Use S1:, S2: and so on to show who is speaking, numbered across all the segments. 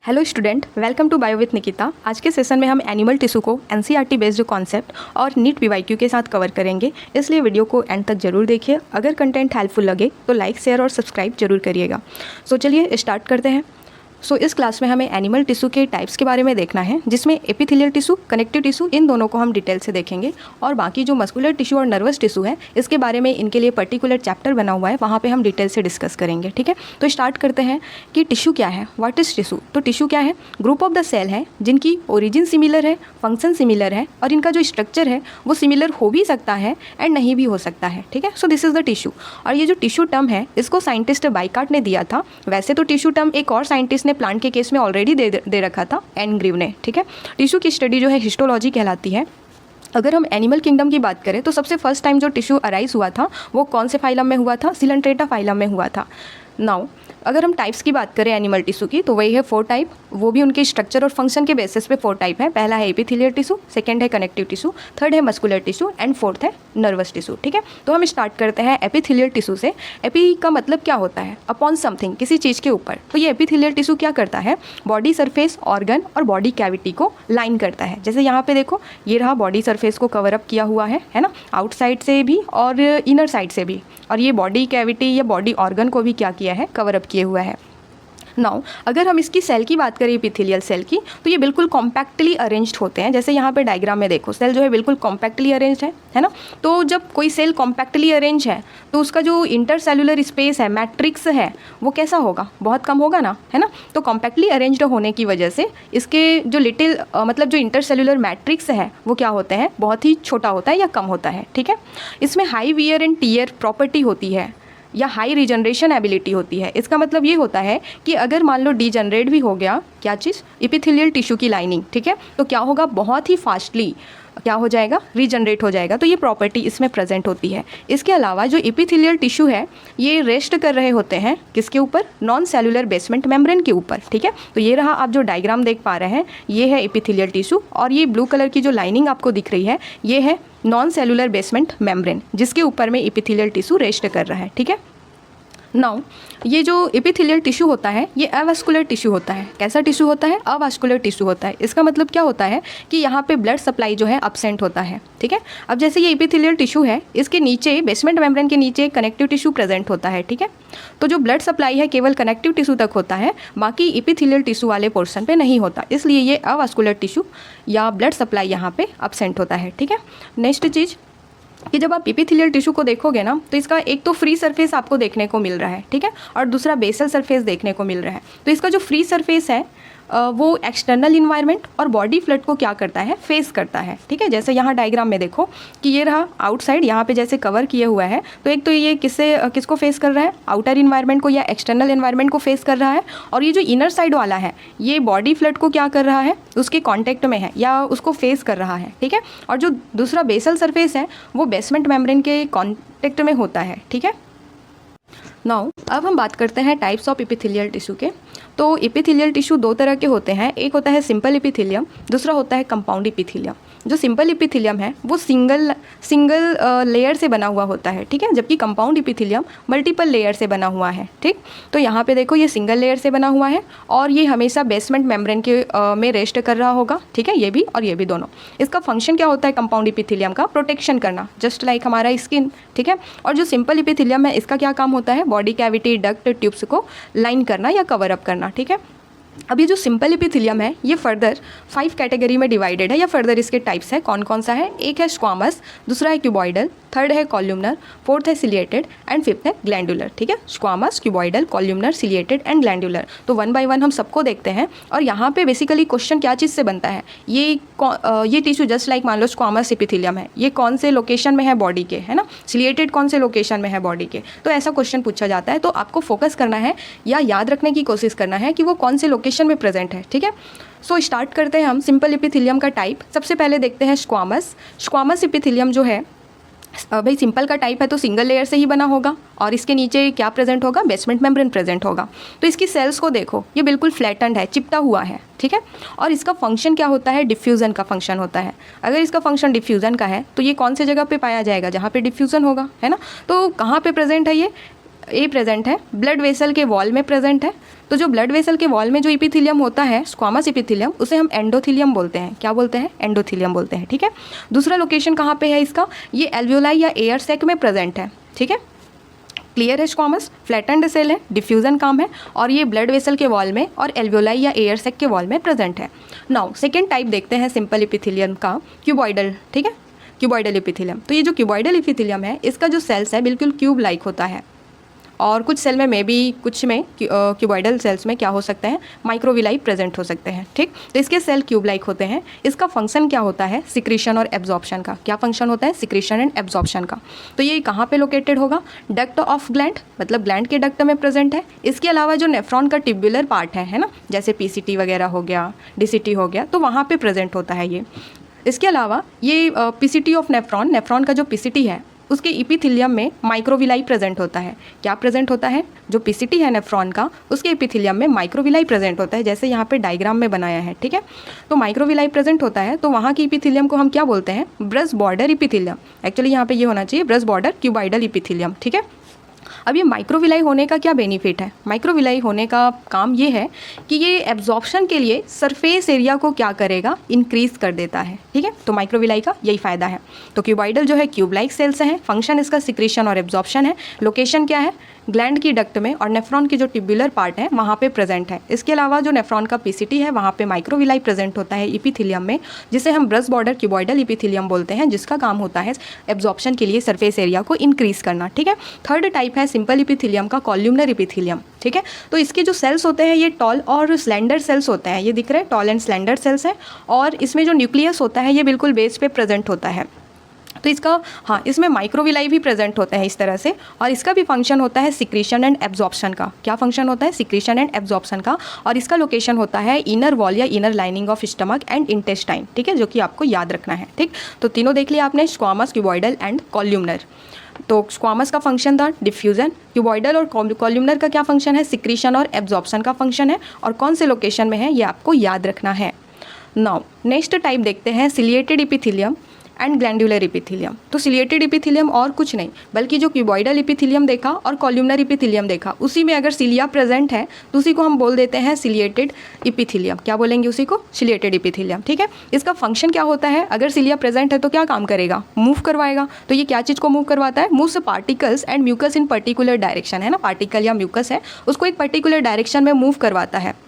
S1: Hello student, welcome to bio with Nikita. आज के session में हम एनिमल टिश्यू को एनसीईआरटी बेस्ड कॉन्सेप्ट और नीट पीवाईक्यू के साथ कवर करेंगे, इसलिए वीडियो को एंड तक जरूर देखिए। अगर कंटेंट हेल्पफुल लगे तो लाइक, शेयर और सब्सक्राइब जरूर करिएगा। सो चलिए स्टार्ट करते हैं। इस क्लास में हमें एनिमल टिश्यू के टाइप्स के बारे में देखना है, जिसमें एपिथेलियल टिश्यू, कनेक्टिव टिश्यू, इन दोनों को हम डिटेल से देखेंगे। और बाकी जो मस्कुलर टिश्यू और नर्वस टिश्यू है, इसके बारे में इनके लिए पर्टिकुलर चैप्टर बना हुआ है, वहाँ पे हम डिटेल से डिस्कस करेंगे। ठीक है, तो स्टार्ट करते हैं कि टिश्यू क्या है, व्हाट इज टिश्यू। तो टिश्यू क्या है? ग्रुप ऑफ द सेल है जिनकी ओरिजिन सिमिलर है, फंक्शन सिमिलर है और इनका जो स्ट्रक्चर है वो सिमिलर हो भी सकता है एंड नहीं भी हो सकता है। ठीक है, so this is the tissue. और ये जो टिश्यू टर्म है, इसको साइंटिस्ट बाइकार्ट ने दिया था। वैसे तो टिश्यू टर्म एक और साइंटिस्ट ने प्लांट के केस में ऑलरेडी दे रखा था, एन ग्रीव ने। ठीक है, टिश्यू की स्टडी जो है हिस्टोलॉजी कहलाती है। अगर हम एनिमल किंगडम की बात करें तो सबसे फर्स्ट टाइम जो टिश्यू अराइज हुआ था वो कौन से फाइलम में हुआ था? सिलेंट्रेटा फाइलम में हुआ था। नाउ अगर हम टाइप्स की बात करें एनिमल टिश्यू की, तो वही है 4 टाइप। वो भी उनके स्ट्रक्चर और फंक्शन के बेसिस पे 4 टाइप है। पहला है एपिथेलियल टिश्यू, सेकंड है कनेक्टिव टिश्यू, थर्ड है मस्कुलर टिश्यू एंड फोर्थ है नर्वस टिश्यू। ठीक है, तो हम स्टार्ट करते हैं एपिथेलियल टिश्यू से। एपी का मतलब क्या होता है? अपॉन समथिंग, किसी चीज़ के ऊपर। तो ये एपिथेलियल टिश्यू क्या करता है? बॉडी सरफेस, ऑर्गन और बॉडी कैविटी को लाइन करता है। जैसे यहाँ पे देखो, ये रहा बॉडी सरफेस को कवर अप किया हुआ है ना, आउटसाइड से भी और इनर साइड से भी। और ये बॉडी कैविटी या बॉडी ऑर्गन को भी क्या किया है? कवर अप किए हुआ है। नाउ अगर हम इसकी सेल की बात करें, एपिथेलियल सेल की, तो ये बिल्कुल कॉम्पैक्टली अरेंज्ड होते हैं। जैसे यहाँ पे डायग्राम में देखो, सेल जो है बिल्कुल कॉम्पैक्टली अरेंज्ड है ना। तो जब कोई सेल कॉम्पैक्टली अरेंज है तो उसका जो इंटरसेलुलर स्पेस है, मैट्रिक्स है, वो कैसा होगा? बहुत कम होगा ना, है ना। तो कॉम्पैक्टली अरेंज्ड होने की वजह से इसके जो लिटिल मतलब जो इंटरसेलुलर मैट्रिक्स है वो क्या होते हैं? बहुत ही छोटा होता है या कम होता है। ठीक है, इसमें high wear and tear property होती है या हाई रीजनरेशन एबिलिटी होती है। इसका मतलब ये होता है कि अगर मान लो डीजनरेट भी हो गया, क्या चीज़? एपिथेलियल टिश्यू की लाइनिंग। ठीक है, तो क्या होगा? बहुत ही फास्टली क्या हो जाएगा? रीजनरेट हो जाएगा। तो ये प्रॉपर्टी इसमें प्रेजेंट होती है। इसके अलावा जो एपिथेलियल टिश्यू है ये रेस्ट कर रहे होते हैं किसके ऊपर? नॉन सेलुलर बेसमेंट मेम्ब्रेन के ऊपर। ठीक है, तो ये रहा आप जो डायग्राम देख पा रहे हैं, ये है एपिथेलियल टिश्यू और ये ब्लू कलर की जो लाइनिंग आपको दिख रही है ये है नॉन सेलुलर बेसमेंट मेम्ब्रेन, जिसके ऊपर में एपिथेलियल टिश्यू रेस्ट कर रहा है। ठीक है, नाउ ये जो एपिथेलियल टिश्यू होता है ये अवास्कुलर टिश्यू होता है। कैसा टिश्यू होता है? अवास्कुलर टिश्यू होता है। इसका मतलब क्या होता है कि यहाँ पे ब्लड सप्लाई जो है अब्सेंट होता है। ठीक है, अब जैसे ये एपिथेलियल टिश्यू है, इसके नीचे बेसमेंट मेम्ब्रेन के नीचे कनेक्टिव टिश्यू प्रेजेंट होता है। ठीक है, तो जो ब्लड सप्लाई है केवल कनेक्टिव टिश्यू तक होता है, बाकी एपिथेलियल टिश्यू वाले पोर्शन पे नहीं होता, इसलिए ये अवास्कुलर टिश्यू या ब्लड सप्लाई यहाँ पे अब्सेंट होता है। ठीक है, नेक्स्ट चीज़ कि जब आप एपिथेलियल टिश्यू को देखोगे ना, तो इसका एक तो फ्री सरफेस आपको देखने को मिल रहा है। ठीक है, और दूसरा बेसल सरफेस देखने को मिल रहा है। तो इसका जो फ्री सरफेस है वो एक्सटर्नल इन्वायरमेंट और बॉडी फ्लड को क्या करता है? फेस करता है। ठीक है, जैसे यहाँ डायग्राम में देखो कि ये रहा आउटसाइड, यहाँ पे जैसे कवर किए हुआ है, तो एक तो ये किसको फेस कर रहा है? आउटर इन्वायरमेंट को या एक्सटर्नल इन्वायरमेंट को फेस कर रहा है। और ये जो इनर साइड वाला है ये बॉडी फ्लड को क्या कर रहा है? उसके कॉन्टेक्ट में है या उसको फेस कर रहा है। ठीक है, और जो दूसरा बेसल सरफेस है वो बेसमेंट मेम्ब्रेन के कॉन्टेक्ट में होता है। ठीक है, नाउ अब हम बात करते हैं टाइप्स ऑफ एपिथेलियल टिश्यू के। तो एपिथेलियल टिश्यू 2 तरह के होते हैं, एक होता है सिंपल एपिथेलियम, दूसरा होता है कंपाउंड एपिथेलियम। जो सिंपल एपिथेलियम है वो सिंगल लेयर से बना हुआ होता है। ठीक है, जबकि कंपाउंड एपिथेलियम मल्टीपल लेयर से बना हुआ है। ठीक, तो यहाँ पे देखो ये सिंगल लेयर से बना हुआ है और ये हमेशा बेसमेंट मेम्ब्रेन के में रेस्ट कर रहा होगा। ठीक है, ये भी और ये भी दोनों। इसका फंक्शन क्या होता है कंपाउंड एपिथेलियम का? प्रोटेक्शन करना, जस्ट लाइक हमारा स्किन। ठीक है, और जो सिंपल एपिथेलियम है इसका क्या काम होता है? बॉडी कैविटी, डक्ट, ट्यूब्स को लाइन करना या कवर अप करना। ठीक है, अब ये जो सिंपल एपिथेलियम है ये फर्दर 5 कैटेगरी में डिवाइडेड है या फर्दर इसके टाइप्स है। कौन कौन सा है? एक है स्क्वामस, दूसरा है क्यूबॉइडल, थर्ड है कॉल्यूमनर, फोर्थ है सिलिएटेड एंड फिफ्थ है ग्लैंडुलर। ठीक है, squamous, cuboidal, columnar, ciliated and glandular. तो 1 बाय 1 हम सबको देखते हैं। और यहाँ पे बेसिकली क्वेश्चन क्या चीज़ से बनता है? ये टिश्यू जस्ट लाइक मान लो स्क्वामस एपिथेलियम है, ये कौन से लोकेशन में है बॉडी के, है ना। सिलिएटेड कौन से लोकेशन में है बॉडी के, तो ऐसा क्वेश्चन पूछा जाता है। तो आपको फोकस करना है या याद रखने की कोशिश करना है कि वो कौन से लोकेशन में प्रेजेंट है। ठीक है, सो स्टार्ट करते हैं हम सिंपल एपिथेलियम का टाइप। सबसे पहले देखते हैं स्क्वामस। स्क्वामस एपिथेलियम जो है भाई सिंपल का टाइप है तो सिंगल लेयर से ही बना होगा और इसके नीचे क्या प्रेजेंट होगा? बेसमेंट मेम्ब्रेन प्रेजेंट होगा। तो इसकी सेल्स को देखो, ये बिल्कुल फ्लैटेंड है, चिपटा हुआ है। ठीक है, और इसका फंक्शन क्या होता है? डिफ्यूज़न का फंक्शन होता है। अगर इसका फंक्शन डिफ्यूज़न का है तो ये कौन से जगह पे पाया जाएगा? जहाँ पे डिफ्यूज़न होगा, है ना। तो कहाँ पे प्रेजेंट है ये? ए प्रेजेंट है, ब्लड वेसल के वॉल में प्रेजेंट है। तो जो ब्लड वेसल के वॉल में जो इपिथीलियम होता है, स्क्वामस इपिथीलियम, उसे हम एंडोथीलियम बोलते हैं। क्या बोलते हैं? एंडोथीलियम बोलते हैं। ठीक है। दूसरा लोकेशन कहाँ पे है इसका? ये एल्वियोलाई या एयर सैक में प्रेजेंट है। ठीक है। क्लियर है? स्क्वामस फ्लैटेंड सेल है, डिफ्यूजन काम है, और ये ब्लड वेसल के वॉल में और एल्वियोलाई या एयर सैक के वॉल में प्रेजेंट है। नाउ सेकेंड टाइप देखते हैं सिंपल इपिथीलियम का, क्यूबॉइडल। ठीक है, क्यूबॉइडल इपिथीलियम। तो ये जो क्यूबॉइडल इपिथीलियम है, इसका जो सेल्स है बिल्कुल क्यूब लाइक होता है, और कुछ सेल में भी कुछ में क्यूबॉइडल सेल्स में क्या हो सकते हैं? माइक्रोविलाई प्रेजेंट हो सकते हैं। ठीक। तो इसके सेल क्यूब लाइक होते हैं। इसका फंक्शन क्या होता है? सिक्रीशन और एब्जॉर्प्शन का। क्या फंक्शन होता है? सिक्रीशन एंड एब्जॉर्प्शन का। तो ये कहाँ पे लोकेटेड होगा? डक्ट ऑफ ग्लैंड, मतलब ग्लैंड के डक्ट में प्रेजेंट है। इसके अलावा जो नेफ्रॉन का ट्यूब्युलर पार्ट है ना, जैसे पीसीटी वगैरह हो गया, डीसीटी हो गया, तो वहाँ पे प्रेजेंट होता है ये। इसके अलावा ये पीसीटी ऑफ नेफ्रॉन, नेफ्रॉन का जो पीसीटी है उसके इपिथीलियम में माइक्रोविलाई प्रेजेंट होता है। क्या प्रेजेंट होता है? जो पीसीटी है नेफ्रॉन का, उसके इपिथीलियम में माइक्रोविलाई प्रेजेंट होता है, जैसे यहाँ पे डायग्राम में बनाया है। ठीक है। तो माइक्रोविलाई प्रेजेंट होता है, तो वहाँ की इपिथीलियम को हम क्या बोलते हैं? Brush border epithelium. एक्चुअली यहाँ पे ये होना चाहिए ब्रश बॉर्डर क्यूबॉइडल इपिथीलियम। ठीक है। अब ये माइक्रोविलाई होने का क्या बेनिफिट है? माइक्रोविलाई होने का काम ये है कि ये एब्जॉर्प्शन के लिए सरफेस एरिया को क्या करेगा? इंक्रीज कर देता है। ठीक है। तो माइक्रोविलाई का यही फायदा है। तो क्यूबॉइडल जो है क्यूब लाइक सेल्स हैं, फंक्शन इसका सिक्रीशन और एब्जॉर्प्शन है। लोकेशन क्या है? ग्लैंड की डक्ट में, और नेफ्रॉन की जो ट्यूब्युलर पार्ट है वहाँ पे प्रेजेंट है। इसके अलावा जो नेफ्रॉन का पीसीटी है वहाँ पे माइक्रोविलाई प्रेजेंट होता है इपिथीलियम में, जिसे हम ब्रश बॉर्डर क्यूबॉइडल इपिथीलियम बोलते हैं, जिसका काम होता है एब्जॉर्प्शन के लिए सरफेस एरिया को इंक्रीज करना। ठीक है। थर्ड टाइप है सिंपल इपिथीलियम का, कॉल्यूमनर इपिथीलियम। ठीक है। तो इसके जो सेल्स होते हैं ये टॉल और स्लेंडर सेल्स होते हैं। ये दिख रहे हैं, टॉल एंड स्लेंडर सेल्स हैं, और इसमें जो न्यूक्लियस होता है ये बिल्कुल बेस पे प्रेजेंट होता है। तो इसका इसमें माइक्रोविलाई भी प्रेजेंट होते हैं इस तरह से, और इसका भी फंक्शन होता है सिक्रीशन एंड एब्जॉर्प्शन का। क्या फंक्शन होता है? सिक्रीशन एंड एब्जॉर्प्शन का, और इसका लोकेशन होता है इनर वॉल या inner lining of stomach and intestine. ठीक है, जो कि आपको याद रखना है। ठीक। तो तीनों देख लिया आपने, स्क्वामस, क्यूबॉइडल एंड कॉल्यूमनर। तो स्क्वामस का फंक्शन था डिफ्यूजन, क्यूबॉइडल और कॉल्यूमनर का क्या फंक्शन है? सिक्रीशन और एब्जॉर्प्शन का फंक्शन है, और कौन से लोकेशन में है ये आपको याद रखना है। नाउ नेक्स्ट टाइप देखते हैं ciliated epithelium and glandular epithelium. तो सिलिएटेड इपिथीलियम और कुछ नहीं बल्कि जो क्यूबॉइडल इपिथीलियम देखा और कॉल्यूमनर इपिथीलियम देखा, उसी में अगर सिलिया प्रेजेंट है तो उसी को हम बोल देते हैं सिलिएटेड इपिथीलियम। क्या बोलेंगे उसी को? Ciliated epithelium. ठीक है। इसका फंक्शन क्या होता है? अगर सिलिया प्रेजेंट है तो क्या काम करेगा? मूव करवाएगा। तो ये क्या चीज़ को मूव करवाता है? Moves particles and mucus in particular direction, है ना, पार्टिकल या म्यूकस है, उसको एक पर्टिकुलर डायरेक्शन में मूव करवाता है।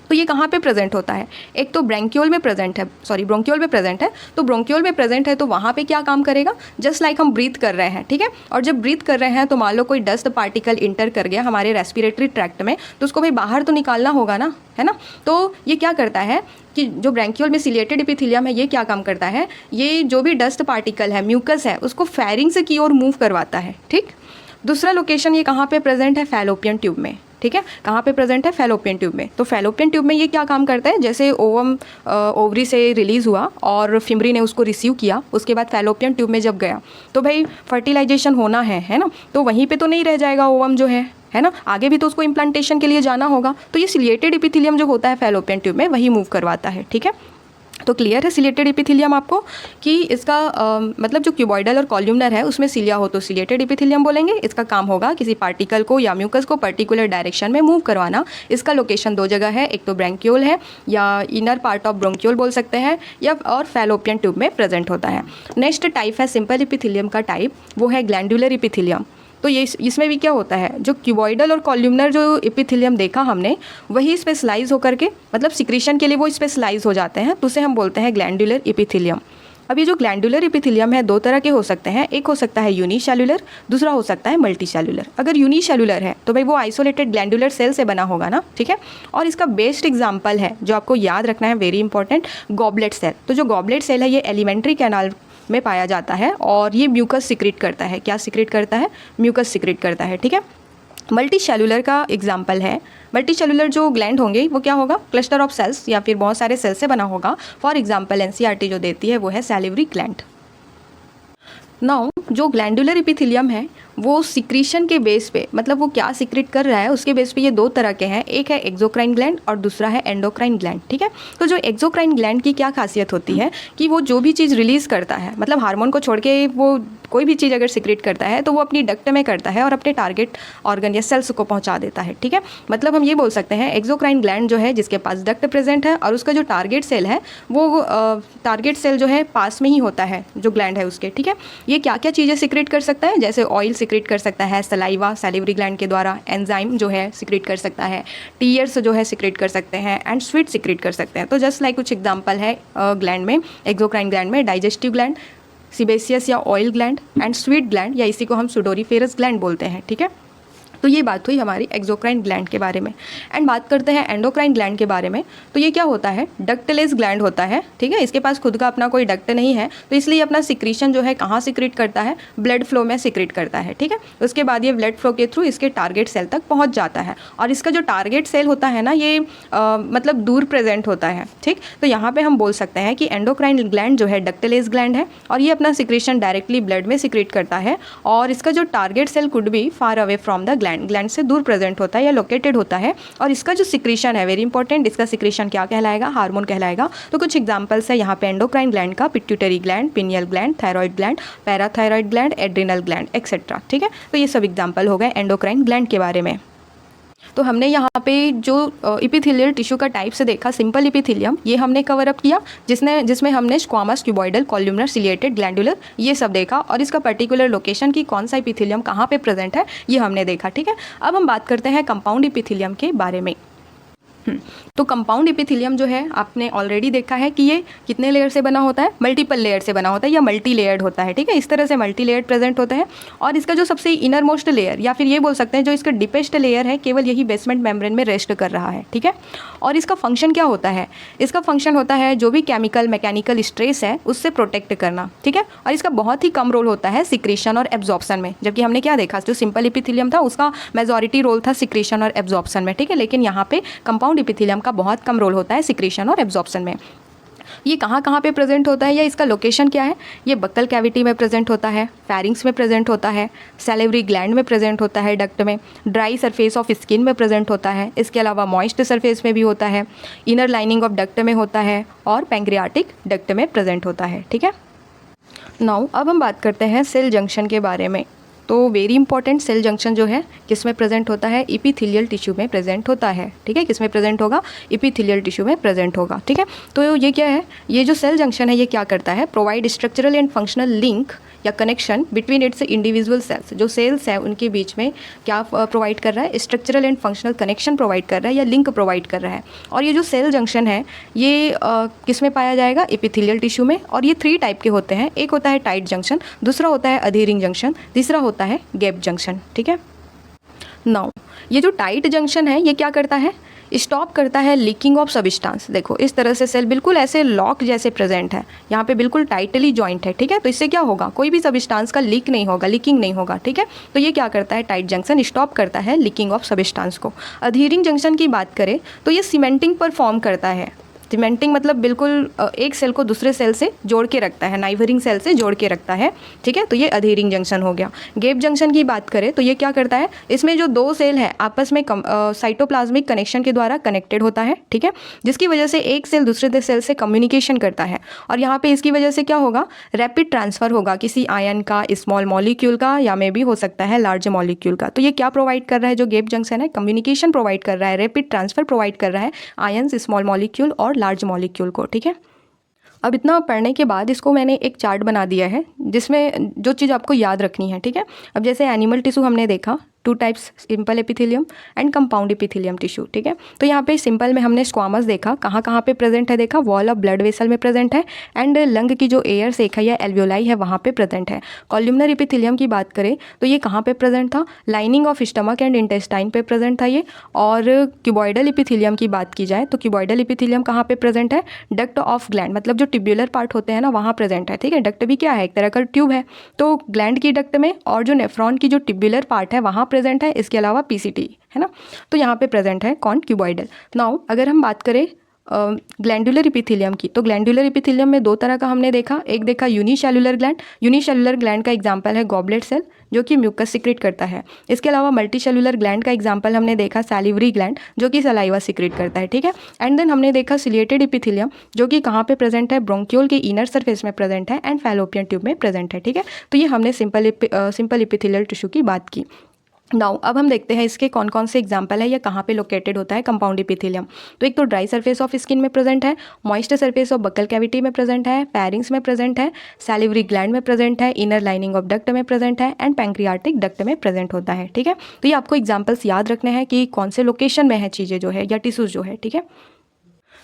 S1: तो ये कहाँ पे प्रेजेंट होता है? एक तो ब्रोंक्यूल में प्रेजेंट है, ब्रोंक्यूल में प्रेजेंट है। तो ब्रोंक्यूल में प्रेजेंट है तो वहाँ पे क्या काम करेगा? जस्ट लाइक हम ब्रीथ कर रहे हैं। ठीक है। और जब ब्रीथ कर रहे हैं तो मान लो कोई डस्ट पार्टिकल इंटर कर गया हमारे रेस्पिरेटरी ट्रैक्ट में, तो उसको भाई बाहर तो निकालना होगा ना, है ना। तो ये क्या करता है कि जो ब्रोंक्यूल में सिलिएटेड इपिथीलियम है ये क्या काम करता है? ये जो भी डस्ट पार्टिकल है, म्यूकस है, उसको फेरिंग्स की ओर मूव करवाता है। ठीक। दूसरा लोकेशन ये कहाँ पे प्रेजेंट है? फैलोपियन ट्यूब में। ठीक है। कहाँ पे प्रेजेंट है? फैलोपियन ट्यूब में। तो फैलोपियन ट्यूब में ये क्या काम करता है? जैसे ओवम ओवरी से रिलीज़ हुआ और फिमरी ने उसको रिसीव किया, उसके बाद फैलोपियन ट्यूब में जब गया तो भाई फर्टिलाइजेशन होना है ना, तो वहीं पे तो नहीं रह जाएगा ओवम जो है ना, आगे भी तो उसको इम्प्लांटेशन के लिए जाना होगा। तो ये सिलिएटेड इपिथीलियम जो होता है फैलोपियन ट्यूब में वही मूव करवाता है। ठीक है। तो क्लियर है सिलिएटेड इपिथीलियम आपको कि इसका मतलब जो क्यूबॉइडल और कॉल्यूमनर है उसमें सिलिया हो तो सिलिएटेड इपिथीलियम बोलेंगे। इसका काम होगा किसी पार्टिकल को या म्यूकस को पर्टिकुलर डायरेक्शन में मूव करवाना। इसका लोकेशन दो जगह है, एक तो ब्रोंक्यूल है या इनर पार्ट ऑफ ब्रोंक्यूल बोल सकते हैं, या और फैलोपियन ट्यूब में प्रेजेंट होता है। नेक्स्ट टाइप है सिंपल इपिथीलियम का टाइप, वो है ग्लैंडुलर इपिथीलियम। तो ये इसमें भी क्या होता है? जो क्यूबॉइडल और कॉल्यूमनर जो इपिथीलियम देखा हमने वही स्पेशलाइज होकर के, मतलब सिक्रीशन के लिए वो स्पेशलाइज हो जाते हैं, तो उसे हम बोलते हैं ग्लैंडुलर इपिथीलियम। अब ये जो ग्लैंडुलर इपिथीलियम है दो तरह के हो सकते हैं, एक हो सकता है यूनिसेल्युलर, दूसरा हो सकता है मल्टीसेल्युलर। अगर यूनिसेल्युलर है तो भाई वो आइसोलेटेड ग्लैंडुलर सेल से बना होगा ना, ठीक है। और इसका बेस्ट एग्जाम्पल है जो आपको याद रखना है, वेरी इंपॉर्टेंट, गॉबलेट सेल। तो जो गॉबलेट सेल है ये एलिमेंट्री कैनाल में पाया जाता है और ये म्यूकस सिक्रीट करता है। क्या सिक्रीट करता है? म्यूकस सिक्रीट करता है, ठीक है। मल्टी सेलुलर का एग्जाम्पल है, मल्टी सेलुलर जो ग्लैंड होंगे वो क्या होगा? क्लस्टर ऑफ सेल्स या फिर बहुत सारे सेल से बना होगा। फॉर एग्जाम्पल एनसीईआरटी जो देती है वो है सैलिवरी ग्लैंड। नाउ जो ग्लैंडुलर इपिथीलियम है वो सिक्रीशन के बेस पे, मतलब वो क्या सिक्रेट कर रहा है उसके बेस पे ये दो तरह के हैं, एक है एक्सोक्राइन ग्लैंड और दूसरा है एंडोक्राइन ग्लैंड। ठीक है, तो जो एक्सोक्राइन ग्लैंड की क्या खासियत होती है कि वो जो भी चीज़ रिलीज़ करता है, मतलब हार्मोन को छोड़ के वो कोई भी चीज़ अगर सिक्रेट करता है तो वो अपनी डक्ट में करता है और अपने टारगेट ऑर्गन या सेल्स को पहुंचा देता है। ठीक है, मतलब हम ये बोल सकते हैं एक्सोक्राइन ग्लैंड जो है जिसके पास डक्ट प्रेजेंट है और उसका जो टारगेट सेल है वो टारगेट सेल जो है पास में ही होता है जो ग्लैंड है उसके। ठीक है, ये क्या क्या चीज़ें सिक्रेट कर सकता है, जैसे ऑयल सिक्रेट कर सकता है सलाइवा सैलिवरी ग्लैंड के द्वारा, एंजाइम जो है सिक्रेट कर सकता है, टीयर्स जो है सिक्रेट कर सकते हैं, एंड स्वीट सिक्रेट कर सकते हैं। तो जस्ट लाइक कुछ एग्जांपल है ग्लैंड में, एक्सोक्राइन ग्लैंड में डाइजेस्टिव ग्लैंड, सीबेसियस या oil gland, and sweet gland या इसी को हम सुडोरीफेरस ग्लैंड बोलते हैं। ठीक है, तो ये बात हुई हमारी एक्सोक्राइन ग्लैंड के बारे में। एंड बात करते हैं एंडोक्राइन ग्लैंड के बारे में। तो ये क्या होता है, डक्टलेस ग्लैंड होता है। ठीक है, इसके पास खुद का अपना कोई डक्ट नहीं है, तो इसलिए अपना सिक्रीशन जो है कहाँ सिक्रेट करता है, ब्लड फ्लो में सिक्रेट करता है। ठीक है, उसके बाद ये ब्लड फ्लो के थ्रू इसके टारगेट सेल तक पहुँच जाता है और इसका जो टारगेट सेल होता है ना ये मतलब दूर प्रेजेंट होता है। ठीक, तो यहाँ पर हम बोल सकते हैं कि एंडोक्राइन ग्लैंड जो है डक्टलेस ग्लैंड है और ये अपना सिक्रेशन डायरेक्टली ब्लड में सिक्रेट करता है और इसका जो target cell could be far away from the gland से दूर प्रेजेंट होता है या लोकेटेड होता है। और इसका जो सिक्रीशन है वेरी इंपॉर्टेंट, इसका सिक्रीशन क्या कहलाएगा, हार्मोन कहलाएगा। तो कुछ एग्जांपल्स है यहाँ पे एंडोक्राइन ग्लैंड का, pituitary gland, pineal gland, thyroid gland, parathyroid gland, adrenal gland etcetera. ठीक है, तो ये सब एग्जाम्पल हो गए एंडोक्राइन ग्लैंड के बारे में। तो हमने यहाँ पे जो इपिथेलियल टिश्यू का टाइप से देखा, सिंपल इपिथेलियम ये हमने कवर अप किया, जिसमें हमने squamous, cuboidal, columnar, ciliated, glandular ये सब देखा और इसका पर्टिकुलर लोकेशन की कौन सा इपिथेलियम कहाँ पे प्रेजेंट है ये हमने देखा। ठीक है, अब हम बात करते हैं कंपाउंड इपिथेलियम के बारे में। तो कंपाउंड इपिथेलियम जो है आपने ऑलरेडी देखा है कि ये कितने लेयर से बना होता है, मल्टीपल लेयर से बना होता है या मल्टी लेयर्ड होता है। ठीक है, इस तरह से मल्टी लेयर्ड प्रेजेंट होते हैं और इसका जो सबसे इनर मोस्ट लेयर या फिर ये बोल सकते हैं जो इसका डीपेस्ट लेयर है केवल यही बेसमेंट मेम्ब्रेन में रेस्ट कर रहा है। ठीक है, और इसका फंक्शन क्या होता है, इसका फंक्शन होता है जो भी केमिकल मैकेनिकल स्ट्रेस है उससे प्रोटेक्ट करना। ठीक है, और इसका बहुत ही कम रोल होता है सिक्रीशन और एब्जॉर्प्शन में, जबकि हमने क्या देखा जो सिंपल इपिथेलियम था उसका मेजॉरिटी रोल था सिक्रीशन और एब्जॉर्प्शन में। ठीक है, लेकिन यहाँ पे कंपाउंड इपिथेलियम का बहुत कम रोल होता है सिक्रीशन और एब्जॉर्प्शन में। ये कहाँ कहाँ पे प्रेजेंट होता है या इसका लोकेशन क्या है, ये बक्कल कैविटी में प्रेजेंट होता है, फैरिंग्स में प्रेजेंट होता है, सैलिवरी ग्लैंड में प्रेजेंट होता है, डक्ट में, ड्राई सरफेस ऑफ स्किन में प्रेजेंट होता है, इसके अलावा मॉइस्ट सरफेस में भी होता है, इनर लाइनिंग ऑफ डक्ट में होता है और पैंक्रियाटिक डक्ट में प्रेजेंट होता है। ठीक है, नाउ अब हम बात करते हैं सेल जंक्शन के बारे में। तो वेरी इंपॉर्टेंट, सेल जंक्शन जो है किस में प्रेजेंट होता है, इपिथेलियल टिश्यू में प्रेजेंट होता है। ठीक है, किस में प्रेजेंट होगा, इपिथेलियल टिश्यू में प्रेजेंट होगा। ठीक है, तो ये क्या है, ये जो सेल जंक्शन है ये क्या करता है, provide structural and functional link या connection between its individual cells. जो सेल्स हैं उनके बीच में क्या प्रोवाइड कर रहा है, structural and functional connection provide कर रहा है या लिंक प्रोवाइड कर रहा है। और ये जो सेल जंक्शन है ये किस में पाया जाएगा, इपिथेलियल टिश्यू में। और ये 3 टाइप के होते हैं, एक होता है टाइट जंक्शन, दूसरा होता है अधीरिंग जंक्शन, तीसरा होता है गैप जंक्शन। ठीक है, नाउ ये जो टाइट जंक्शन है ये क्या करता है, स्टॉप करता है लीकिंग ऑफ सब्सटेंस। देखो इस तरह से सेल बिल्कुल ऐसे लॉक जैसे प्रेजेंट है, यहाँ पे बिल्कुल टाइटली जॉइंट है। ठीक है, तो इससे क्या होगा, कोई भी सब्सटेंस का लीक नहीं होगा, लीकिंग नहीं होगा। ठीक है, तो ये क्या करता है, टाइट जंक्शन स्टॉप करता है लीकिंग ऑफ सब्सटेंस को। अधीरिंग जंक्शन की बात करें तो ये सीमेंटिंग परफॉर्म करता है। सीमेंटिंग मतलब बिल्कुल एक सेल को दूसरे सेल से जोड़ के रखता है, नाइबरिंग सेल से जोड़ के रखता है। ठीक है, तो ये अधीरिंग जंक्शन हो गया। गैप जंक्शन की बात करें तो ये क्या करता है, इसमें जो 2 सेल है आपस में साइटोप्लाज्मिक कनेक्शन के द्वारा कनेक्टेड होता है। ठीक है, जिसकी वजह से एक सेल दूसरे सेल से कम्युनिकेशन करता है और यहाँ पे इसकी वजह से क्या होगा, रैपिड ट्रांसफर होगा किसी आयन का, स्मॉल मॉलिक्यूल का या मे भी हो सकता है लार्ज मॉलिक्यूल का। तो ये क्या प्रोवाइड कर रहा है, जो गैप जंक्शन है कम्युनिकेशन प्रोवाइड कर रहा है, रैपिड ट्रांसफर प्रोवाइड कर रहा है आयंस, स्मॉल मॉलिक्यूल और लार्ज मॉलिक्यूल को। ठीक है, अब इतना पढ़ने के बाद इसको मैंने एक चार्ट बना दिया है जिसमें जो चीज़ आपको याद रखनी है। ठीक है, अब जैसे एनिमल टिश्यू हमने देखा, 2 types, simple epithelium and compound epithelium tissue. ठीक है, तो यहाँ पे सिंपल में हमने स्क्वामस देखा, कहाँ कहाँ पे प्रेजेंट है देखा, वॉल ऑफ ब्लड वेसल में प्रेजेंट है एंड लंग की जो एयर सेक है या एल्वियोलाई है वहाँ पे प्रेजेंट है। कॉल्यूमनर एपिथेलियम की बात करें तो ये कहाँ पे प्रेजेंट था, lining of stomach and intestine पे प्रेजेंट था ये। और क्यूबॉइडल एपिथेलियम की बात की जाए तो क्यूबॉइडल एपिथेलियम कहाँ पे प्रेजेंट है, डक्ट ऑफ ग्लैंड, मतलब जो ट्यूब्यूलर पार्ट होते हैं ना वहाँ प्रेजेंट है। ठीक है, डक्ट भी क्या है, एक तरह का ट्यूब है, तो ग्लैंड की डक्ट में और जो नेफ्रॉन की जो ट्यूब्यूलर पार्ट है वहाँ प्रेजेंट है। इसके अलावा पीसीटी है ना, तो यहाँ पे प्रेजेंट है कौन, क्यूबॉइडल। नाउ अगर हम बात करें ग्लैंडुलर इपिथेलियम की, तो ग्लैंडुलर इपिथेलियम में दो तरह का हमने देखा, एक देखा यूनिसेलुलर ग्लैंड। यूनिसेलुलर ग्लैंड का एग्जांपल है गॉबलेट सेल जो कि म्यूकस सिक्रेट करता है। इसके अलावा मल्टीसेलुलर ग्लैंड का एग्जांपल हमने देखा सैलिवरी ग्लैंड जो कि सलाइवा सिक्रेट करता है, ठीक है। एंड देन हमने देखा सिलिएटेड इपिथेलियम जो कि कहाँ पे प्रेजेंट है, ब्रोंकियोल के इनर सरफेस में प्रेजेंट है एंड फैलोपियन ट्यूब में प्रेजेंट है, ठीक है। तो ये हमने सिंपल इपिथेलियल टिश्यू की बात की। नाउ अब हम देखते हैं इसके कौन कौन से एग्जाम्पल है या कहाँ पे लोकेटेड होता है कंपाउंड इपिथेलियम। तो एक तो ड्राई सरफेस ऑफ स्किन में प्रेजेंट है, moist surface of buccal cavity में प्रेजेंट है, पैरिंग्स में प्रेजेंट है, सैलिवरी ग्लैंड में प्रेजेंट है, इनर लाइनिंग ऑफ डक्ट में प्रेजेंट है एंड पैंक्रियाटिक डक्ट में प्रेजेंट होता है, ठीक है। तो ये आपको एग्जाम्पल्स याद रखने हैं कि कौन से लोकेशन में है चीज़ें जो है या टिश्यूज जो है, ठीक है।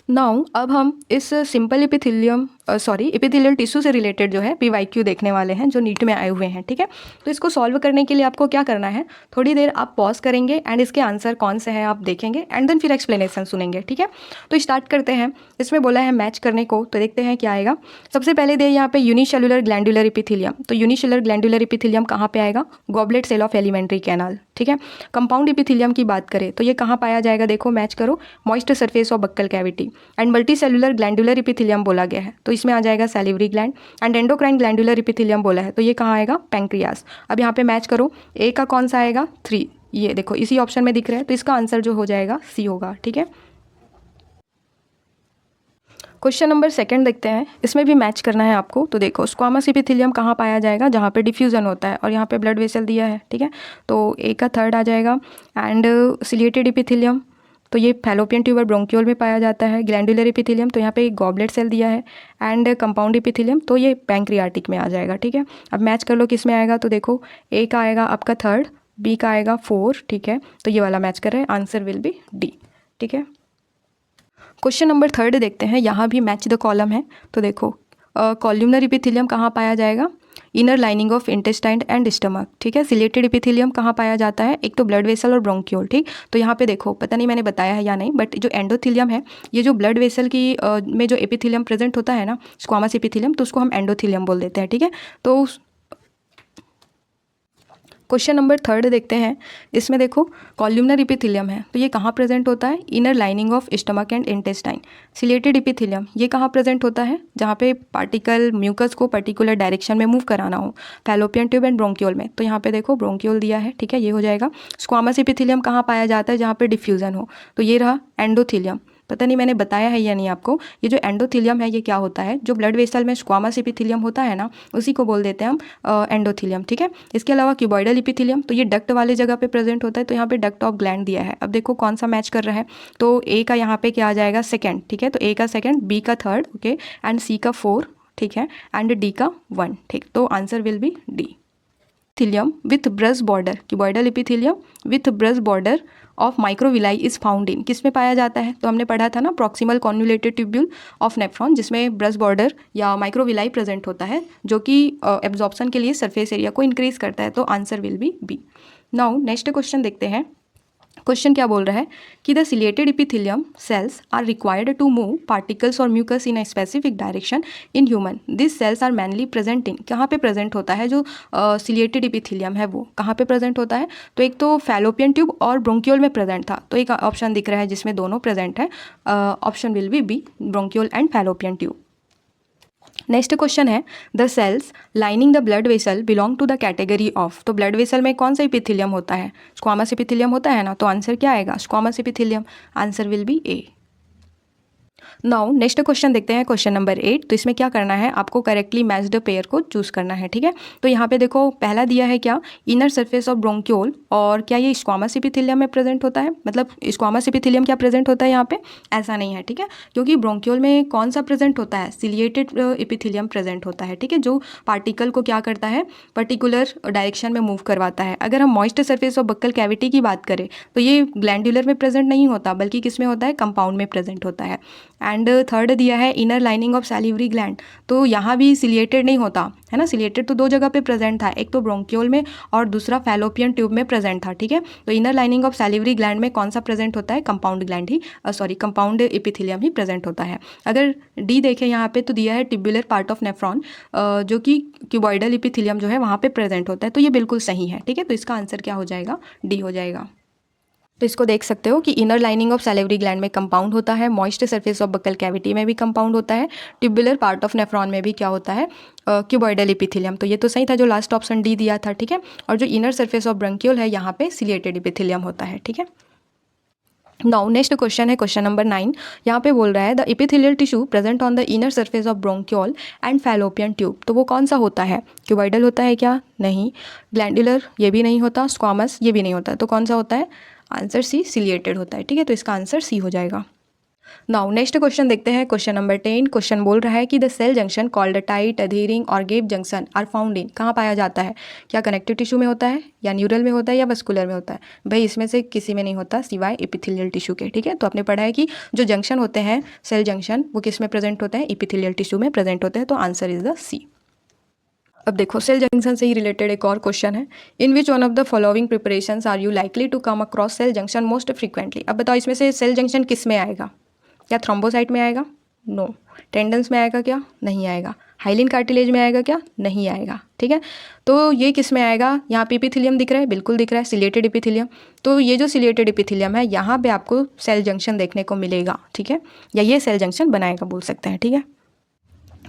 S1: नाउ अब हम इस सिंपल इपिथेलियल टिश्यू से रिलेटेड जो है PYQ देखने वाले हैं जो नीट में आए हुए हैं, ठीक है। तो इसको सॉल्व करने के लिए आपको क्या करना है, थोड़ी देर आप पॉज करेंगे एंड इसके आंसर कौन से हैं आप देखेंगे एंड देन फिर एक्सप्लेनेशन सुनेंगे, ठीक है। तो स्टार्ट करते हैं। इसमें बोला है मैच करने को, तो देखते हैं क्या आएगा। सबसे पहले दे यहाँ पे यूनिसेलुलर ग्लैंडुलर इपिथेलियम, तो यूनिसेलुलर ग्लैंडुलर इपिथेलियम कहाँ पे आएगा, goblet cell of alimentary canal, ठीक है। कंपाउंड इपिथेलियम की बात करें तो ये कहाँ पाया जाएगा, देखो मैच करो, moist surface of buccal cavity. And multicellular glandular epithelium बोला गया है तो इसमें आ जाएगा salivary gland. And endocrine glandular epithelium बोला है तो ये कहाँ आएगा, पैंक्रियास। अब यहाँ पे मैच करो, ए का कौन सा आएगा, 3, ये देखो इसी ऑप्शन में दिख रहा है, तो इसका आंसर जो हो जाएगा सी होगा, ठीक है। क्वेश्चन नंबर 2 देखते हैं, इसमें भी मैच करना है आपको। तो देखो स्क्वामस इपिथेलियम कहाँ पाया जाएगा, जहाँ पे डिफ्यूजन होता है और यहाँ पे ब्लड वेसल दिया है, ठीक है। तो ए का 3rd आ जाएगा। एंड सिलिएटेड इपिथेलियम तो ये फैलोपियन ट्यूब और ब्रोंकियोल में पाया जाता है। ग्लैंडुलर इपिथेलियम तो यहाँ पे एक गॉबलेट सेल दिया है। एंड कंपाउंड इपिथेलियम तो ये पैंक्रियाटिक में आ जाएगा, ठीक है। अब मैच कर लो किस में आएगा, तो देखो ए का आएगा आपका 3rd, बी का आएगा 4, ठीक है। तो ये वाला मैच कर रहा है, आंसर विल बी डी, ठीक है। क्वेश्चन नंबर 3 देखते हैं, यहाँ भी मैच द कॉलम है। तो देखो कॉल्यूमनर इपिथेलियम कहाँ पाया जाएगा, inner lining of intestine and stomach, ठीक है। सिलेटेड इपिथेलियम कहाँ पाया जाता है, एक तो ब्लड वेसल और ब्रोंकियोल, ठीक। तो यहाँ पे देखो पता नहीं मैंने बताया है या नहीं, बट जो एंडोथेलियम है, ये जो ब्लड वेसल की में जो एपिथेलियम प्रेजेंट होता है ना, स्क्वामस एपिथेलियम, तो उसको हम एंडोथेलियम बोल देते हैं, ठीक है। तो क्वेश्चन नंबर 3 देखते हैं, इसमें देखो कॉल्यूमनर इपिथेलियम है तो ये कहाँ प्रेजेंट होता है, inner lining of stomach and intestine. Chelated epithelium ये कहाँ प्रेजेंट होता है, जहाँ पे पार्टिकल म्यूकस को पर्टिकुलर डायरेक्शन में मूव कराना हो, फैलोपियन ट्यूब एंड ब्रोंकियोल में। तो यहाँ पे देखो ब्रोंकियोल दिया है, ठीक है, ये हो जाएगा। स्क्वामस इपिथेलियम कहाँ पाया जाता है, जहाँ पे डिफ्यूजन हो, तो ये रहा एंडोथेलियम। पता नहीं मैंने बताया है या नहीं आपको, ये जो एंडोथेलियम है ये क्या होता है, जो ब्लड वेसल में स्क्वामस एपिथेलियम होता है ना, उसी को बोल देते हैं हम एंडोथेलियम, ठीक है। इसके अलावा क्यूबॉइडल एपिथेलियम तो ये डक्ट वाले जगह पे प्रेजेंट होता है, तो यहाँ पे डक्ट ऑफ ग्लैंड दिया है। अब देखो कौन सा मैच कर रहा है, तो ए का यहाँ पे क्या आ जाएगा, 2nd, ठीक है। तो ए का 2nd, बी का 3rd, ओके, एंड सी का 4, ठीक है, एंड डी का 1, ठीक। तो answer will B D. Epithelium with brush border, cuboidal epithelium with brush border of microvilli is found in, किस में पाया जाता है, तो हमने पढ़ा था ना proximal convoluted tubule of nephron, जिसमें ब्रश बॉर्डर या माइक्रोविलाई प्रेजेंट होता है जो कि एब्जॉर्प्शन के लिए सरफेस एरिया को इंक्रीज करता है। तो answer will be B. Now next question देखते हैं। क्वेश्चन क्या बोल रहा है कि the ciliated epithelium cells are required to move particles और mucus in a specific direction in human, this cells are mainly present in, कहाँ पे प्रेजेंट होता है जो सिलेटेड इपिथेलियम है वो कहाँ पे प्रेजेंट होता है, तो एक तो फैलोपियन ट्यूब और ब्रोंकियोल में प्रेजेंट था, तो एक ऑप्शन दिख रहा है जिसमें दोनों प्रेजेंट है, option will be B, bronchiole and fallopian tube. Next question है, the cells lining the blood vessel belong to the category of, तो ब्लड वेसल में कौन सा इपिथेलियम होता है, स्क्वामस इपिथेलियम होता है ना, तो आंसर क्या आएगा, squamous epithelium, answer will be A. Now next question देखते हैं, क्वेश्चन नंबर 8। तो इसमें क्या करना है, आपको करेक्टली मैच्ड पेयर को चूज करना है, ठीक है। तो यहाँ पे देखो पहला दिया है क्या, इनर सरफेस ऑफ ब्रोंकियोल, और क्या ये स्क्वामस इपिथेलियम में प्रेजेंट होता है, मतलब स्क्वामस इपिथेलियम क्या प्रेजेंट होता है यहाँ पे, ऐसा नहीं है, ठीक है, क्योंकि ब्रोंकियोल में कौन सा प्रेजेंट होता है, सिलिएटेड इपिथेलियम प्रेजेंट होता है, ठीक है, जो पार्टिकल को क्या करता है, पर्टिकुलर डायरेक्शन में मूव करवाता है। अगर हम moist surface of buccal cavity की बात करें तो ये ग्लैंडुलर में प्रेजेंट नहीं होता, बल्कि किस में होता है, कंपाउंड में प्रेजेंट होता है। एंड 3rd दिया है inner lining of salivary gland, तो यहाँ भी सिलिएटेड नहीं होता है ना, सिलिएटेड तो 2 जगह पे प्रेजेंट था, एक तो ब्रोंकियोल में और दूसरा फैलोपियन ट्यूब में प्रेजेंट था, ठीक है। तो inner lining of salivary gland में कौन सा प्रेजेंट होता है, कंपाउंड ग्लैंड ही कंपाउंड एपिथेलियम ही प्रेजेंट होता है। अगर डी देखें यहाँ पे तो दिया है टिब्युलर पार्ट ऑफ नेफ्रॉन, जो कि क्यूबॉइडल एपिथेलियम जो है वहाँ पे प्रेजेंट होता है, तो ये बिल्कुल सही है, ठीक है। तो इसका आंसर क्या हो जाएगा, डी हो जाएगा। तो इसको देख सकते हो कि inner lining of salivary gland में कंपाउंड होता है, moist surface of buccal cavity में भी कंपाउंड होता है, ट्यूबुलर पार्ट ऑफ नेफ्रॉन में भी क्या होता है, क्यूबॉइडल एपिथेलियम। तो ये तो सही था जो लास्ट ऑप्शन डी दिया था, ठीक है। और जो इनर सरफेस ऑफ ब्रंकियोल है यहाँ पे सिलिएटेड एपिथेलियम होता है, ठीक है। नाउ नेक्स्ट क्वेश्चन है क्वेश्चन नंबर 9। यहाँ पे बोल रहा है the epithelial tissue present on the inner surface of bronchiole and fallopian tube. तो वो कौन सा होता है, क्यूबॉइडल होता है क्या, नहीं। ग्लैंडुलर ये भी नहीं होता, स्क्वामस ये भी नहीं होता, तो कौन सा होता है, आंसर सी, सिलिएटेड होता है, ठीक है। तो इसका आंसर सी हो जाएगा। नाउ नेक्स्ट क्वेश्चन देखते हैं क्वेश्चन नंबर 10। क्वेश्चन बोल रहा है कि the cell junction called tight adhering और gap junction are found in, कहाँ पाया जाता है, क्या कनेक्टिव टिश्यू में होता है, या न्यूरल में होता है, या वस्कुलर में होता है। भाई इसमें से किसी में नहीं होता सिवाय एपिथेलियल टिश्यू के, ठीक है। तो आपने पढ़ा है कि जो जंक्शन होते हैं सेल जंक्शन वो किस में प्रेजेंट होते हैं, एपिथेलियल टिश्यू में प्रेजेंट होते हैं। तो आंसर इज द सी। अब देखो सेल जंक्शन से ही रिलेटेड एक और क्वेश्चन है, in which one of the following preparations are you likely to come across cell junction most frequently. अब बताओ इसमें से सेल जंक्शन किस में आएगा, क्या थ्रोम्बोसाइट में आएगा, नो। टेंडन्स में आएगा क्या, नहीं आएगा। हाइलिन कार्टिलेज में आएगा क्या, नहीं आएगा, ठीक है। तो ये किस में आएगा, यहाँ पे एपिथेलियम दिख रहा है, बिल्कुल दिख रहा है, सिलिएटेड एपिथेलियम। तो ये जो सिलिएटेड एपिथेलियम है यहाँ पे आपको सेल जंक्शन देखने को मिलेगा, ठीक है, या ये सेल जंक्शन बनाएगा बोल सकते हैं, ठीक है।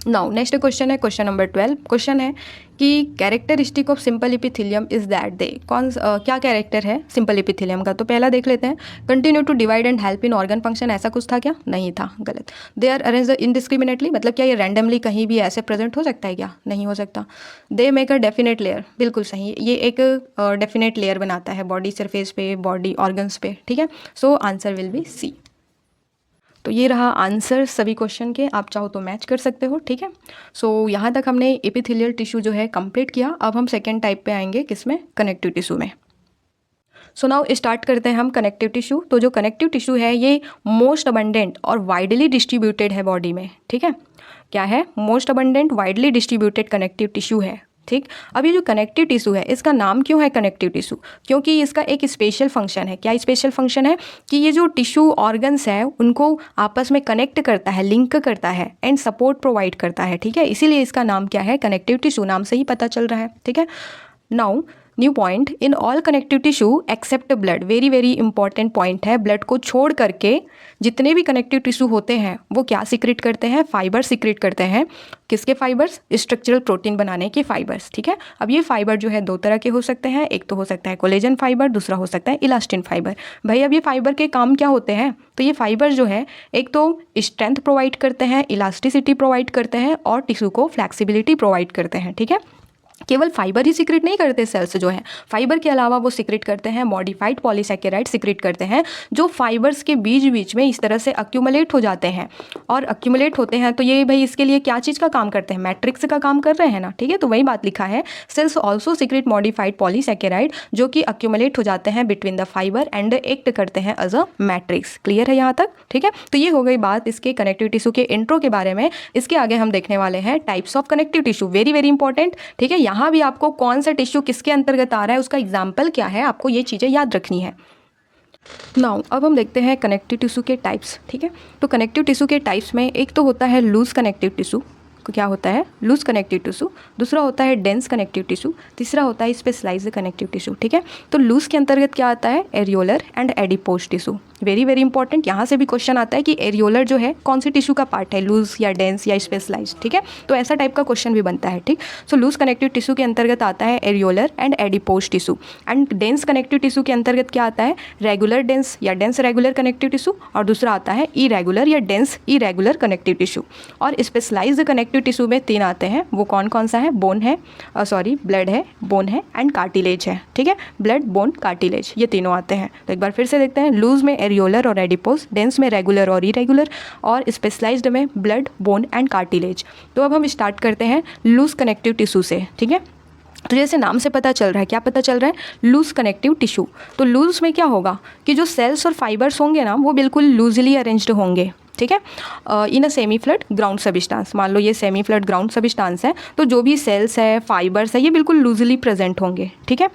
S1: नाउ नेक्स्ट क्वेश्चन है क्वेश्चन नंबर 12। क्वेश्चन है कि characteristic of simple epithelium is that they, क्या कैरेक्टर है सिंपल एपिथेलियम का। तो पहला देख लेते हैं, continue to divide and help in organ function, ऐसा कुछ था क्या, नहीं था, गलत। दे आर अरेंज इनडिस्क्रिमिनेटली, मतलब क्या ये रैंडमली कहीं भी ऐसे प्रेजेंट हो सकता है क्या, नहीं हो सकता। They make a definite layer, बिल्कुल सही, ये एक डेफिनेट लेयर बनाता है बॉडी सरफेस पे, बॉडी ऑर्गन्स पे, ठीक है। So answer will be C. तो ये रहा आंसर सभी क्वेश्चन के, आप चाहो तो मैच कर सकते हो, ठीक है। सो यहाँ तक हमने एपिथेलियल टिश्यू जो है कंप्लीट किया। अब हम सेकेंड टाइप पे आएंगे, किसमें, कनेक्टिव टिश्यू में। सो नाउ स्टार्ट करते हैं हम कनेक्टिव टिश्यू। तो जो कनेक्टिव टिश्यू है ये मोस्ट अबंडेंट और वाइडली डिस्ट्रीब्यूटेड है बॉडी में, ठीक है। क्या है, most abundant widely distributed connective tissue है, ठीक। अब ये जो कनेक्टिव टिश्यू है इसका नाम क्यों है कनेक्टिव टिश्यू, क्योंकि इसका एक स्पेशल फंक्शन है। क्या स्पेशल फंक्शन है कि ये जो टिश्यू ऑर्गन्स है उनको आपस में कनेक्ट करता है, लिंक करता है एंड सपोर्ट प्रोवाइड करता है, ठीक है। इसीलिए इसका नाम क्या है, कनेक्टिव टिश्यू, नाम से ही पता चल रहा है, ठीक है। Now new point, in all connective tissue except blood, very very important point है, ब्लड को छोड़ करके जितने भी कनेक्टिव टिश्यू होते हैं वो क्या सीक्रेट करते हैं, फाइबर सीक्रेट करते हैं। किसके फाइबर्स, स्ट्रक्चरल प्रोटीन बनाने के फाइबर्स, ठीक है। अब ये फाइबर जो है दो तरह के हो सकते हैं, एक तो हो सकता है कोलेजन फाइबर, दूसरा हो सकता है इलास्टिन फाइबर। भाई अब ये फाइबर के काम क्या होते हैं, तो ये फाइबर जो है एक तो स्ट्रेंथ प्रोवाइड करते हैं, इलास्टिसिटी प्रोवाइड करते हैं और टिश्यू को फ्लैक्सिबिलिटी प्रोवाइड करते हैं, ठीक है। केवल फाइबर ही सीक्रेट नहीं करते सेल्स जो है, फाइबर के अलावा वो सीक्रेट करते हैं मॉडिफाइड पॉलीसैकेराइड सीक्रेट करते हैं, जो फाइबर्स के बीच बीच में इस तरह से अक्यूमुलेट हो जाते हैं। और अक्यूमुलेट होते हैं तो ये भाई इसके लिए क्या चीज़ का काम करते हैं, मैट्रिक्स का काम कर रहे हैं ना, ठीक है। तो वही बात लिखा है, cells also secrete modified polysaccharide जो कि अक्यूमुलेट हो जाते हैं between the fibre and act करते हैं एज अ मैट्रिक्स। क्लियर है यहाँ तक, ठीक है। तो ये हो गई बात इसके कनेक्टिव टिश्यू के इंट्रो के बारे में। इसके आगे हम देखने वाले हैं types of connective tissue, very very important, ठीक है। यहाँ भी आपको कौन सा टिश्यू किसके अंतर्गत आ रहा है, उसका एग्जाम्पल क्या है, आपको ये चीज़ें याद रखनी है। नाउ अब हम देखते हैं कनेक्टिव टिश्यू के टाइप्स, ठीक है। तो कनेक्टिव टिश्यू के टाइप्स में एक तो होता है लूज कनेक्टिव टिश्यू, क्या होता है, लूज कनेक्टिव टिश्यू। दूसरा होता है डेंस कनेक्टिव टिश्यू। तीसरा होता है स्पेशलाइज्ड कनेक्टिव टिश्यू, ठीक है। तो लूज के अंतर्गत क्या आता है, areolar and adipose tissue. Very very important, यहाँ से भी क्वेश्चन आता है कि एरियोलर जो है कौन सी टिश्यू का पार्ट है, लूज या डेंस या स्पेशलाइज्ड, ठीक है। तो ऐसा टाइप का क्वेश्चन भी बनता है, ठीक। सो लूज कनेक्टिव टिश्यू के अंतर्गत आता है areolar and adipose tissue. And dense connective tissue के अंतर्गत क्या आता है, रेगुलर डेंस या डेंस रेगुलर कनेक्टिव टिश्यू, और दूसरा आता है इरेगुलर या डेंस इरेगुलर कनेक्टिव टिश्यू। और स्पेशलाइज्ड कनेक्टिव टिश्यू में 3 आते हैं, वो कौन कौन सा है, बोन है, ब्लड है, बोन है एंड कार्टिलेज है, ठीक है। ब्लड, बोन, कार्टिलेज, ये तीनों आते हैं। तो एक बार फिर से देखते हैं, लूज में एरियोलर और एडिपोज, डेंस में रेगुलर और इरेगुलर, और स्पेशलाइज्ड में ब्लड, बोन एंड कार्टिलेज। तो अब हम स्टार्ट करते हैं लूज कनेक्टिव टिश्यू से, ठीक है। तो जैसे नाम से पता चल रहा है, क्या पता चल रहा है, लूज कनेक्टिव टिश्यू। तो लूज में क्या होगा कि जो सेल्स और फाइबर्स होंगे ना वो बिल्कुल लूजली अरेंज्ड होंगे, ठीक है। In a semi fluid ground substance, मान लो ये सेमी फ्लड ग्राउंड सबस्टांस है, तो जो भी सेल्स है, फाइबर्स है, ये बिल्कुल लूजली प्रेजेंट होंगे, ठीक है।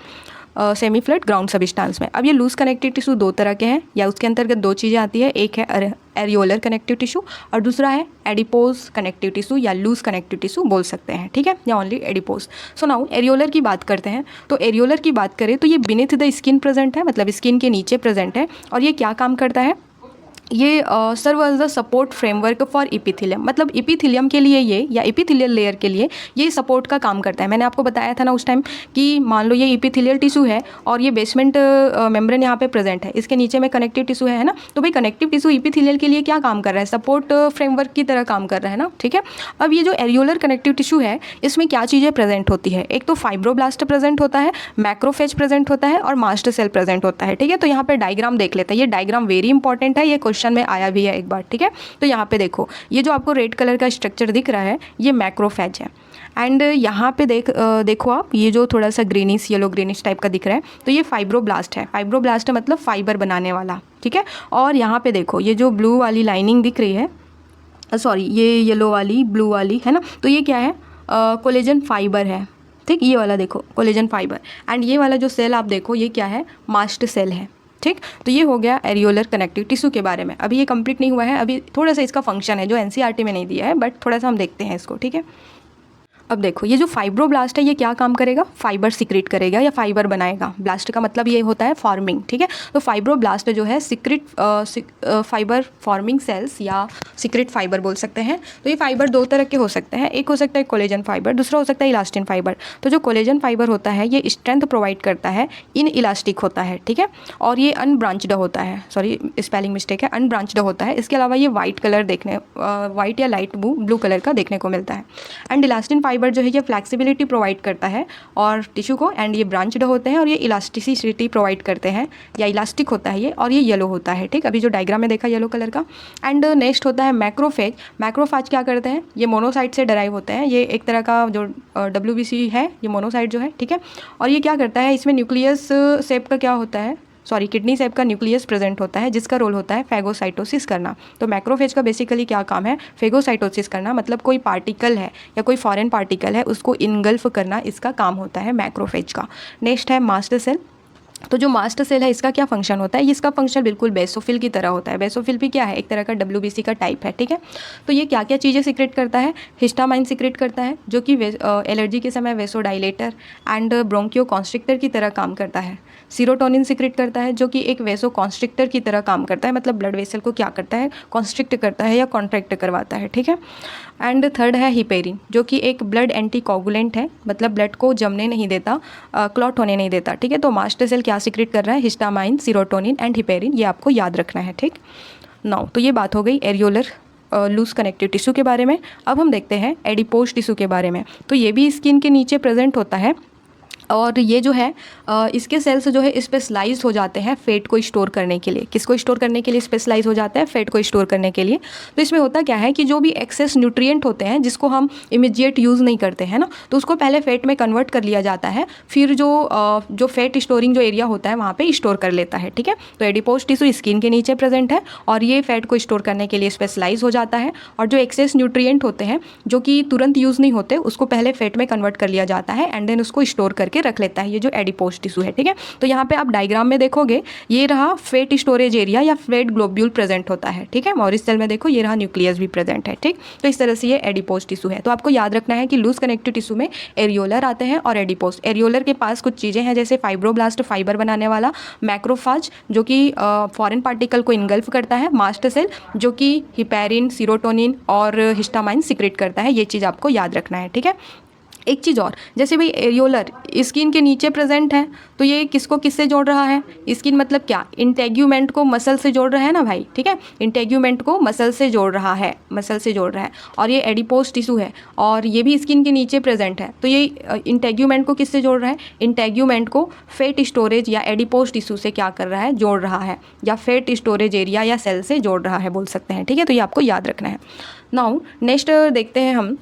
S1: सेमी फ्लैट ग्राउंड सब्सटेंस में। अब ये लूज कनेक्टिव टिश्यू दो तरह के हैं, या उसके अंतर्गत दो चीज़ें आती है, एक है एरियोलर कनेक्टिव टिश्यू और दूसरा है एडिपोज कनेक्टिव टिश्यू या लूज कनेक्टिव टिश्यू बोल सकते हैं, ठीक है, या only adipose. So now areolar की बात करते हैं। तो एरियोलर की बात करें तो ये बीनीथ द स्किन प्रेजेंट है, मतलब स्किन के नीचे प्रेजेंट है, और ये क्या काम करता है, ये serve as the support framework for epithelium, मतलब इपीथीलियम के लिए ये, या इपीथीलियल लेयर के लिए ये सपोर्ट का काम करता है। मैंने आपको बताया था ना उस टाइम कि मान लो ये इपीथीलियल टिश्यू है और ये बेसमेंट मेम्ब्रेन यहाँ पे प्रेजेंट है, इसके नीचे में कनेक्टिव टिश्यू है ना, तो भाई कनेक्टिव टिश्यू इपीथीलियल के लिए क्या काम कर रहा है, सपोर्ट फ्रेमवर्क की तरह काम कर रहा है ना, ठीक है। अब ये जो एरियोलर कनेक्टिव टिश्यू है इसमें क्या चीज़ें प्रेजेंट होती है, एक तो फाइब्रोब्लास्ट प्रेजेंट होता है, मैक्रोफेज प्रेजेंट होता है और मास्ट सेल प्रेजेंट होता है, ठीक है। तो यहाँ पे डायग्राम देख लेते हैं, ये डायग्राम वेरी इंपॉर्टेंट है, ये क्वेश्चन में आया भी है एक बार, ठीक है। तो यहाँ पे देखो, ये जो आपको रेड कलर का स्ट्रक्चर दिख रहा है ये मैक्रोफेज है, एंड यहाँ पे देखो आप, ये जो थोड़ा सा ग्रीनिश येलो ग्रीनिश टाइप का दिख रहा है तो ये फाइब्रोब्लास्ट है। फाइब्रोब्लास्ट है मतलब फाइबर बनाने वाला, ठीक है। और यहाँ पे देखो ये जो ब्लू वाली लाइनिंग दिख रही है, सॉरी ये येलो वाली ब्लू वाली है ना, तो ये क्या है, कोलेजन फाइबर है, ठीक। ये वाला देखो कोलेजन फाइबर, एंड ये वाला जो सेल आप देखो ये क्या है, मास्ट सेल है, ठीक। तो ये हो गया एरियोलर कनेक्टिव टिश्यू के बारे में। अभी ये कंप्लीट नहीं हुआ है, अभी थोड़ा सा इसका फंक्शन है जो एनसीईआरटी में नहीं दिया है, बट थोड़ा सा हम देखते हैं इसको, ठीक है। अब देखो ये जो फाइब्रोब्लास्ट है ये क्या काम करेगा, फाइबर सिक्रेट करेगा या फाइबर बनाएगा। ब्लास्ट का मतलब ये होता है फॉर्मिंग, ठीक है। तो फाइब्रोब्लास्ट जो है फाइबर फॉर्मिंग सेल्स या सिक्रेट फाइबर बोल सकते हैं। तो ये फाइबर दो तरह के हो सकते हैं, एक हो सकता है कोलेजन फाइबर, दूसरा हो सकता है इलास्टिन फाइबर। तो जो कोलेजन फाइबर होता है ये स्ट्रेंथ प्रोवाइड करता है, इन इलास्टिक होता है, ठीक है, और ये अनब्रांच्ड होता है, सॉरी स्पेलिंग मिस्टेक है, अनब्रांच्ड होता है। इसके अलावा ये वाइट कलर वाइट या लाइट ब्लू कलर का देखने को मिलता है। एंड इलास्टिन फाइबर जो है ये फ्लेक्सिबिलिटी प्रोवाइड करता है और टिश्यू को, एंड ये ब्रांच्ड होते हैं और ये इलास्टिसिटी प्रोवाइड करते हैं, या इलास्टिक होता है ये, और ये येलो होता है, ठीक। अभी जो डायग्राम में देखा येलो कलर का। एंड नेक्स्ट होता है मैक्रोफेज। मैक्रोफेज क्या करते हैं, ये मोनोसाइट से डराइव होते हैं, ये एक तरह का जो WBC है ये मोनोसाइट जो है, ठीक है। और ये क्या करता है, इसमें न्यूक्लियस शेप का क्या होता है, सॉरी किडनी शेप का न्यूक्लियस प्रेजेंट होता है, जिसका रोल होता है फैगोसाइटोसिस करना। तो मैक्रोफेज का बेसिकली क्या काम है, फैगोसाइटोसिस करना, मतलब कोई पार्टिकल है या कोई फॉरेन पार्टिकल है उसको इनगल्फ करना, इसका काम होता है मैक्रोफेज का। नेक्स्ट है मास्ट सेल। तो जो मास्ट सेल है इसका क्या फंक्शन होता है, इसका फंक्शन बिल्कुल बेसोफिल की तरह होता है। बेसोफिल भी क्या है, एक तरह का WBC का टाइप है, ठीक है। तो ये क्या क्या चीज़ें सिक्रेट करता है, हिस्टामाइन सिक्रेट करता है जो कि एलर्जी के समय वेसोडाइलेटर एंड ब्रोंकियो कॉन्स्ट्रिक्टर की तरह काम करता है। सीरोटोनिन सिक्रेट करता है जो कि एक वेसो कॉन्स्ट्रिक्टर की तरह काम करता है, मतलब ब्लड वेसल को क्या करता है, कॉन्स्ट्रिक्ट करता है या कॉन्ट्रैक्ट करवाता है, ठीक है। एंड थर्ड है हिपेरिन जो कि एक ब्लड एंटीकोगुलेंट है, मतलब ब्लड को जमने नहीं देता, क्लॉट होने नहीं देता, ठीक है। तो मास्ट सेल क्या सिक्रेट कर रहा है, हिस्टामाइन, सीरोटोनिन एंड हिपेरिन, ये आपको याद रखना है, ठीक। नाउ तो ये बात हो गई एरियोलर लूज कनेक्टिव टिश्यू के बारे में। अब हम देखते हैं एडिपोज टिश्यू के बारे में। तो ये भी स्किन के नीचे प्रेजेंट होता है, और ये जो है इसके सेल्स जो है स्पेशलाइज हो जाते हैं फैट को स्टोर करने के लिए। किसको स्टोर करने के लिए स्पेशलाइज हो जाता है, फैट को स्टोर करने के लिए। तो इसमें होता क्या है कि जो भी एक्सेस न्यूट्रिएंट होते हैं जिसको हम इमीडिएट यूज़ नहीं करते हैं ना, तो उसको पहले फैट में कन्वर्ट कर लिया जाता है, फिर जो फैट स्टोरिंग जो एरिया होता है वहाँ पर स्टोर कर लेता है, ठीक है। तो एडिपोज टिश्यू स्किन के नीचे प्रेजेंट है और ये फैट को स्टोर करने के लिए स्पेशलाइज हो जाता है, और जो एक्सेस न्यूट्रिएंट होते हैं जो कि तुरंत यूज़ नहीं होते उसको पहले फैट में कन्वर्ट कर लिया जाता है, एंड देन उसको स्टोर करके रख लेता है, ये जो एडिपोज टिश्यू है, ठीक है। तो यहाँ पे आप डायग्राम में देखोगे ये रहा फैट स्टोरेज एरिया या फैट ग्लोब्यूल प्रेजेंट होता है, ठीक है। और इस सेल में देखो ये रहा न्यूक्लियस भी प्रेजेंट है, ठीक। तो इस तरह से ये एडिपोज टिश्यू है। तो आपको याद रखना है कि लूज कनेक्टिव टिश्यू में एरियोलर आते हैं और एडिपोज। एरियोलर के पास कुछ चीज़ें हैं जैसे फाइब्रोब्लास्ट फाइबर बनाने वाला, मैक्रोफाज जो कि फॉरेन पार्टिकल को इनगल्फ करता है, मास्ट सेल जो कि हिपेरिन, सीरोटोनिन और हिस्टामाइन सिक्रेट करता है। ये चीज़ आपको याद रखना है, ठीक है। एक चीज़ और, जैसे भाई एरियोलर स्किन के नीचे प्रेजेंट है तो ये किसको किससे जोड़ रहा है, स्किन मतलब क्या, इंटेग्यूमेंट को मसल से जोड़ रहा है ना भाई, ठीक है। इंटेग्यूमेंट को मसल से जोड़ रहा है, मसल से जोड़ रहा है। और ये एडिपोज टिश्यू है और ये भी स्किन के नीचे प्रेजेंट है, तो ये इंटेग्यूमेंट को किससे जोड़ रहा है, इंटेग्यूमेंट को फैट स्टोरेज या एडिपोज टिश्यू से क्या कर रहा है, जोड़ रहा है, या फैट स्टोरेज एरिया या सेल से जोड़ रहा है बोल सकते हैं, ठीक है। तो ये आपको याद रखना है। नाउ नेक्स्ट देखते हैं हम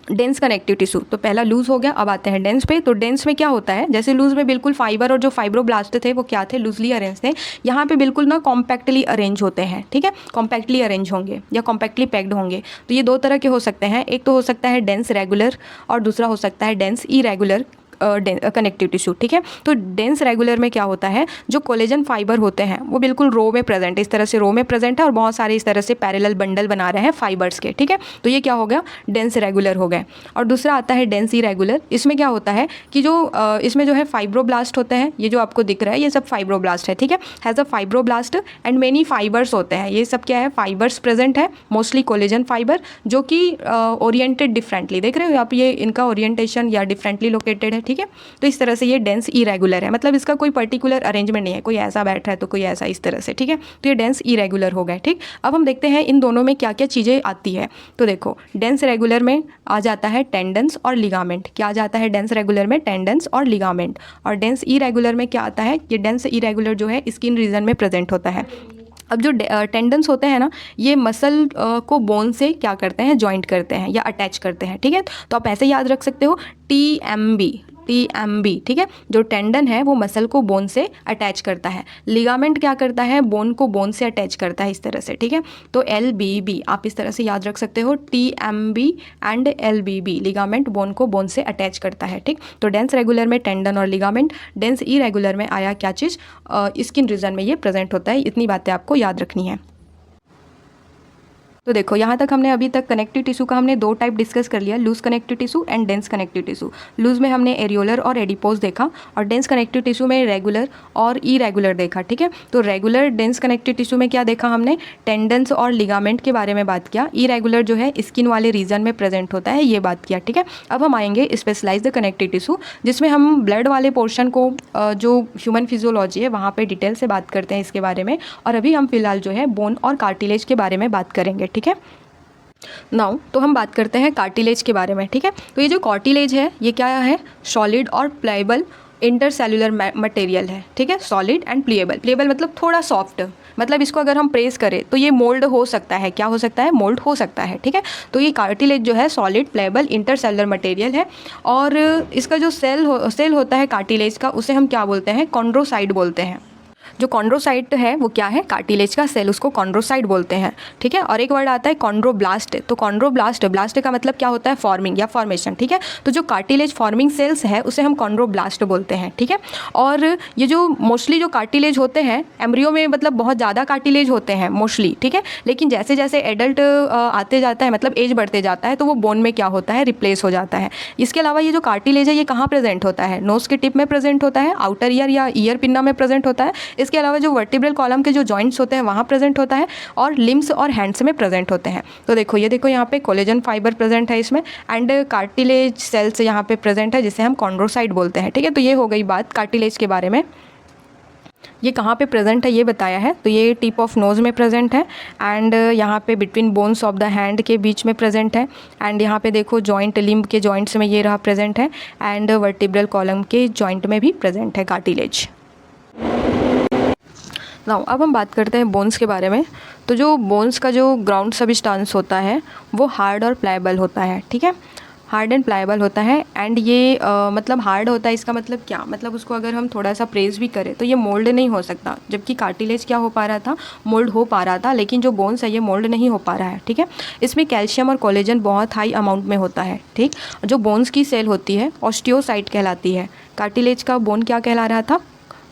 S1: डेंस कनेक्टिव टिश्यू। तो पहला लूज हो गया, अब आते हैं डेंस पे। तो डेंस में क्या होता है, जैसे लूज में बिल्कुल फाइबर और जो फाइब्रोब्लास्ट थे वो क्या थे, लूजली अरेंज थे। यहाँ पे बिल्कुल ना कॉम्पैक्टली अरेंज होते हैं, ठीक है, कॉम्पैक्टली अरेंज होंगे या कॉम्पैक्टली पैक्ड होंगे। तो ये दो तरह के हो सकते हैं, एक तो हो सकता है डेंस रेगुलर और दूसरा हो सकता है डेंस इरेगुलर कनेक्टिव टिश्यू, ठीक है। तो डेंस रेगुलर में क्या होता है, जो कोलेजन फाइबर होते हैं वो बिल्कुल रो में प्रेजेंट, इस तरह से रो में प्रेजेंट है और बहुत सारे इस तरह से पैरेलल बंडल बना रहे हैं फाइबर्स के, ठीक है। तो ये क्या हो गया, डेंस रेगुलर हो गए। और दूसरा आता है डेंस इरेगुलर। इसमें क्या होता है कि जो इसमें जो है फाइब्रोब्लास्ट होते हैं, ये जो आपको दिख रहा है ये सब फाइब्रोब्लास्ट है, ठीक है। Has a fibroblast and many fibres होते हैं, ये सब क्या है, फाइबर्स प्रेजेंट है, मोस्टली कोलेजन फाइबर, जो कि ओरिएंटेड डिफरेंटली, देख रहे हो आप, ये इनका ओरिएंटेशन या डिफरेंटली लोकेटेड है, ठीक है। तो इस तरह से ये डेंस इरेगुलर है, मतलब इसका कोई पर्टिकुलर अरेंजमेंट नहीं है, कोई ऐसा बैठ रहा है तो कोई ऐसा, इस तरह से, ठीक है। तो ये डेंस इरेगुलर हो गए, ठीक। अब हम देखते हैं इन दोनों में क्या क्या चीज़ें आती है। तो देखो, डेंस रेगुलर में आ जाता है टेंडन्स और लिगामेंट। क्या आ जाता है डेंस रेगुलर में, टेंडन्स और लिगामेंट। और डेंस इरेगुलर में क्या आता है, ये डेंस इरेगुलर जो है स्किन रीजन में प्रेजेंट होता है। अब जो टेंडन्स होते हैं ना, ये मसल को बोन से क्या करते हैं, जॉइंट करते हैं या अटैच करते हैं, ठीक है। तो आप ऐसे याद रख सकते हो, TMB, ठीक है। जो टेंडन है वो मसल को बोन से अटैच करता है। लिगामेंट क्या करता है, बोन को बोन से अटैच करता है, इस तरह से, ठीक है। तो LBB आप इस तरह से याद रख सकते हो, TMB and LBB, ligament bone को बोन से अटैच करता है, ठीक। तो डेंस रेगुलर में टेंडन और लिगामेंट, डेंस इरेगुलर में आया क्या चीज़, स्किन रीजन में ये प्रेजेंट होता है। इतनी बातें आपको याद रखनी है। तो देखो, यहाँ तक हमने अभी तक कनेक्टिव टिश्यू का हमने दो टाइप डिस्कस कर लिया, loose connective tissue and dense connective tissue. Loose में हमने एरियोलर और एडिपोज देखा और डेंस कनेक्टिव टिश्यू में रेगुलर और इरेगुलर देखा, ठीक है। तो रेगुलर डेंस कनेक्टिव टिश्यू में क्या देखा हमने, टेंडन्स और लिगामेंट के बारे में बात किया। इरेगुलर जो है स्किन वाले रीजन में प्रेजेंट होता है, ये बात किया, ठीक है। अब हम आएंगे स्पेशलाइज्ड कनेक्टिव टिश्यू, जिसमें हम ब्लड वाले पोर्शन को, जो ह्यूमन फिजियोलॉजी है वहाँ पर डिटेल से बात करते हैं इसके बारे में। और अभी हम फिलहाल जो है बोन और कार्टिलेज के बारे में बात करेंगे, ठीक है। नाउ तो हम बात करते हैं कार्टिलेज के बारे में, ठीक है। तो ये जो कार्टिलेज है ये क्या है, सॉलिड और प्लेएबल इंटरसेल्युलर मटेरियल है, ठीक है। सॉलिड एंड प्लेएबल, प्लेएबल मतलब थोड़ा सॉफ्ट, मतलब इसको अगर हम प्रेस करें तो ये मोल्ड हो सकता है, क्या हो सकता है, मोल्ड हो सकता है, ठीक है। तो ये कार्टिलेज जो है सॉलिड प्लेएबल इंटरसेल्युलर मटेरियल है। और इसका जो सेल होता है कार्टिलेज का, उसे हम क्या बोलते हैं, कॉन्ड्रोसाइट बोलते हैं। जो कॉन्ड्रोसाइट है वो क्या है, कार्टिलेज का सेल, उसको कॉन्ड्रोसाइट बोलते हैं, ठीक है। और एक वर्ड आता है कॉन्ड्रोब्लास्ट। तो ब्लास्ट का मतलब क्या होता है, फॉर्मिंग या फॉर्मेशन, ठीक है। तो जो कार्टिलेज फॉर्मिंग सेल्स है उसे हम कॉन्ड्रोब्लास्ट बोलते हैं, ठीक है। और ये जो मोस्टली जो कार्टिलेज होते हैं एम्ब्रियो में, मतलब बहुत ज़्यादा कार्टिलेज होते हैं मोस्टली, ठीक है। लेकिन जैसे जैसे एडल्ट आते जाता है, मतलब एज बढ़ते जाता है, तो वो बोन में क्या होता है, रिप्लेस हो जाता है। इसके अलावा ये जो कार्टिलेज है ये कहाँ प्रेजेंट होता है, नोज के टिप में प्रेजेंट होता है, आउटर ईयर या ईयर पिन्ना में प्रेजेंट होता है। इसके अलावा जो वर्टिब्रल कॉलम के जो जॉइंट्स होते हैं वहाँ प्रेजेंट होता है, और लिम्स और हैंड्स में प्रेजेंट होते हैं। तो देखो, ये देखो यहाँ पे कोलेजन फाइबर प्रेजेंट है इसमें, एंड कार्टिलेज सेल्स यहाँ पे प्रेजेंट है, जिसे हम कॉन्ड्रोसाइट बोलते हैं, ठीक है। तो ये हो गई बात कार्टिलेज के बारे में। ये कहाँ पे प्रेजेंट है ये बताया है, तो ये टिप ऑफ नोज़ में प्रेजेंट है, एंड यहाँ पे between bones of the hand के बीच में प्रेजेंट है, एंड यहाँ पे देखो जॉइंट, लिम्ब के जॉइंट्स में ये रहा प्रेजेंट है, एंड वर्टिब्रल कॉलम के जॉइंट में भी प्रेजेंट है कार्टिलेज। नाउ अब हम बात करते हैं बोन्स के बारे में। तो जो बोन्स का जो ग्राउंड सबस्टांस होता है वो हार्ड और प्लायबल होता है, ठीक है। हार्ड एंड प्लायबल होता है, एंड ये मतलब हार्ड होता है, इसका मतलब क्या, मतलब उसको अगर हम थोड़ा सा प्रेस भी करें तो ये मोल्ड नहीं हो सकता, जबकि कार्टिलेज क्या हो पा रहा था, मोल्ड हो पा रहा था। लेकिन जो बोन्स है ये मोल्ड नहीं हो पा रहा है, ठीक है। इसमें कैल्शियम और कोलेजन बहुत हाई अमाउंट में होता है, ठीक। जो बोन्स की सेल होती है ऑस्टियोसाइट कहलाती है। कार्टिलेज का बोन क्या कहला रहा था,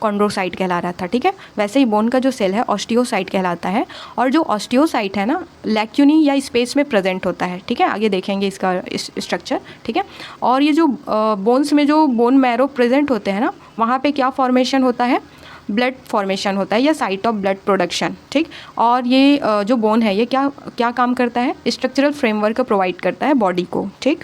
S1: कॉन्ड्रोसाइट कहला रहा था, ठीक है। वैसे ही बोन का जो सेल है ऑस्टियोसाइट कहलाता है। और जो ऑस्टियोसाइट है ना, लैक्यूनी या स्पेस में प्रेजेंट होता है, ठीक है। आगे देखेंगे इसका स्ट्रक्चर, ठीक है। और ये जो बोन्स में जो बोन मैरो प्रेजेंट होते हैं ना, वहाँ पे क्या फॉर्मेशन होता है, ब्लड फॉर्मेशन होता है या साइट ऑफ ब्लड प्रोडक्शन, ठीक। और ये जो बोन है ये क्या काम करता है, स्ट्रक्चरल फ्रेमवर्क प्रोवाइड करता है बॉडी को, ठीक।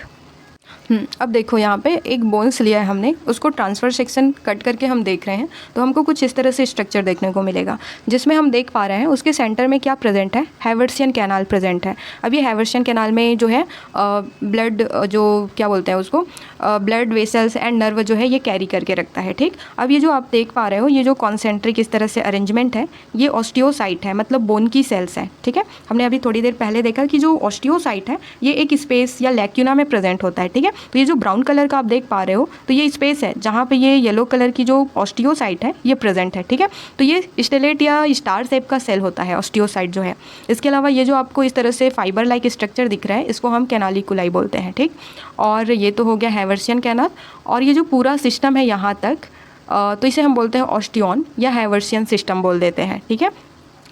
S1: अब देखो यहाँ पे एक बोन्स लिया है हमने, उसको ट्रांसफर सेक्शन कट करके हम देख रहे हैं, तो हमको कुछ इस तरह से स्ट्रक्चर देखने को मिलेगा, जिसमें हम देख पा रहे हैं उसके सेंटर में क्या प्रेजेंट है, हैवर्सियन कैनाल प्रेजेंट है। अब ये हैवर्सियन कैनाल में जो है ब्लड, जो क्या बोलते हैं उसको, ब्लड वेसल्स एंड नर्व जो है ये कैरी करके रखता है, ठीक। अब ये जो आप देख पा रहे हो, ये जो कॉन्सेंट्रिक इस तरह से अरेंजमेंट है, ये ऑस्टियोसाइट है, मतलब बोन की सेल्स है, ठीक है। हमने अभी थोड़ी देर पहले देखा कि जो ऑस्टियोसाइट है ये एक स्पेस या लैक्यूना में प्रेजेंट होता है, ठीक है। तो ये जो ब्राउन कलर का आप देख पा रहे हो तो ये स्पेस है जहाँ पे ये येलो कलर की जो ऑस्टियोसाइट है ये प्रेजेंट है, ठीक है। तो ये स्टेलेट या स्टार शेप का सेल होता है ऑस्टियोसाइट जो है। इसके अलावा ये जो आपको इस तरह से फाइबर लाइक स्ट्रक्चर दिख रहा है इसको हम कैनालिकुलाई बोलते हैं, ठीक। और ये तो हो गया हैवर्सियन कैनाल। और ये जो पूरा सिस्टम है यहाँ तक तो इसे हम बोलते हैं ऑस्टियन या हैवर्सियन सिस्टम बोल देते हैं, ठीक है।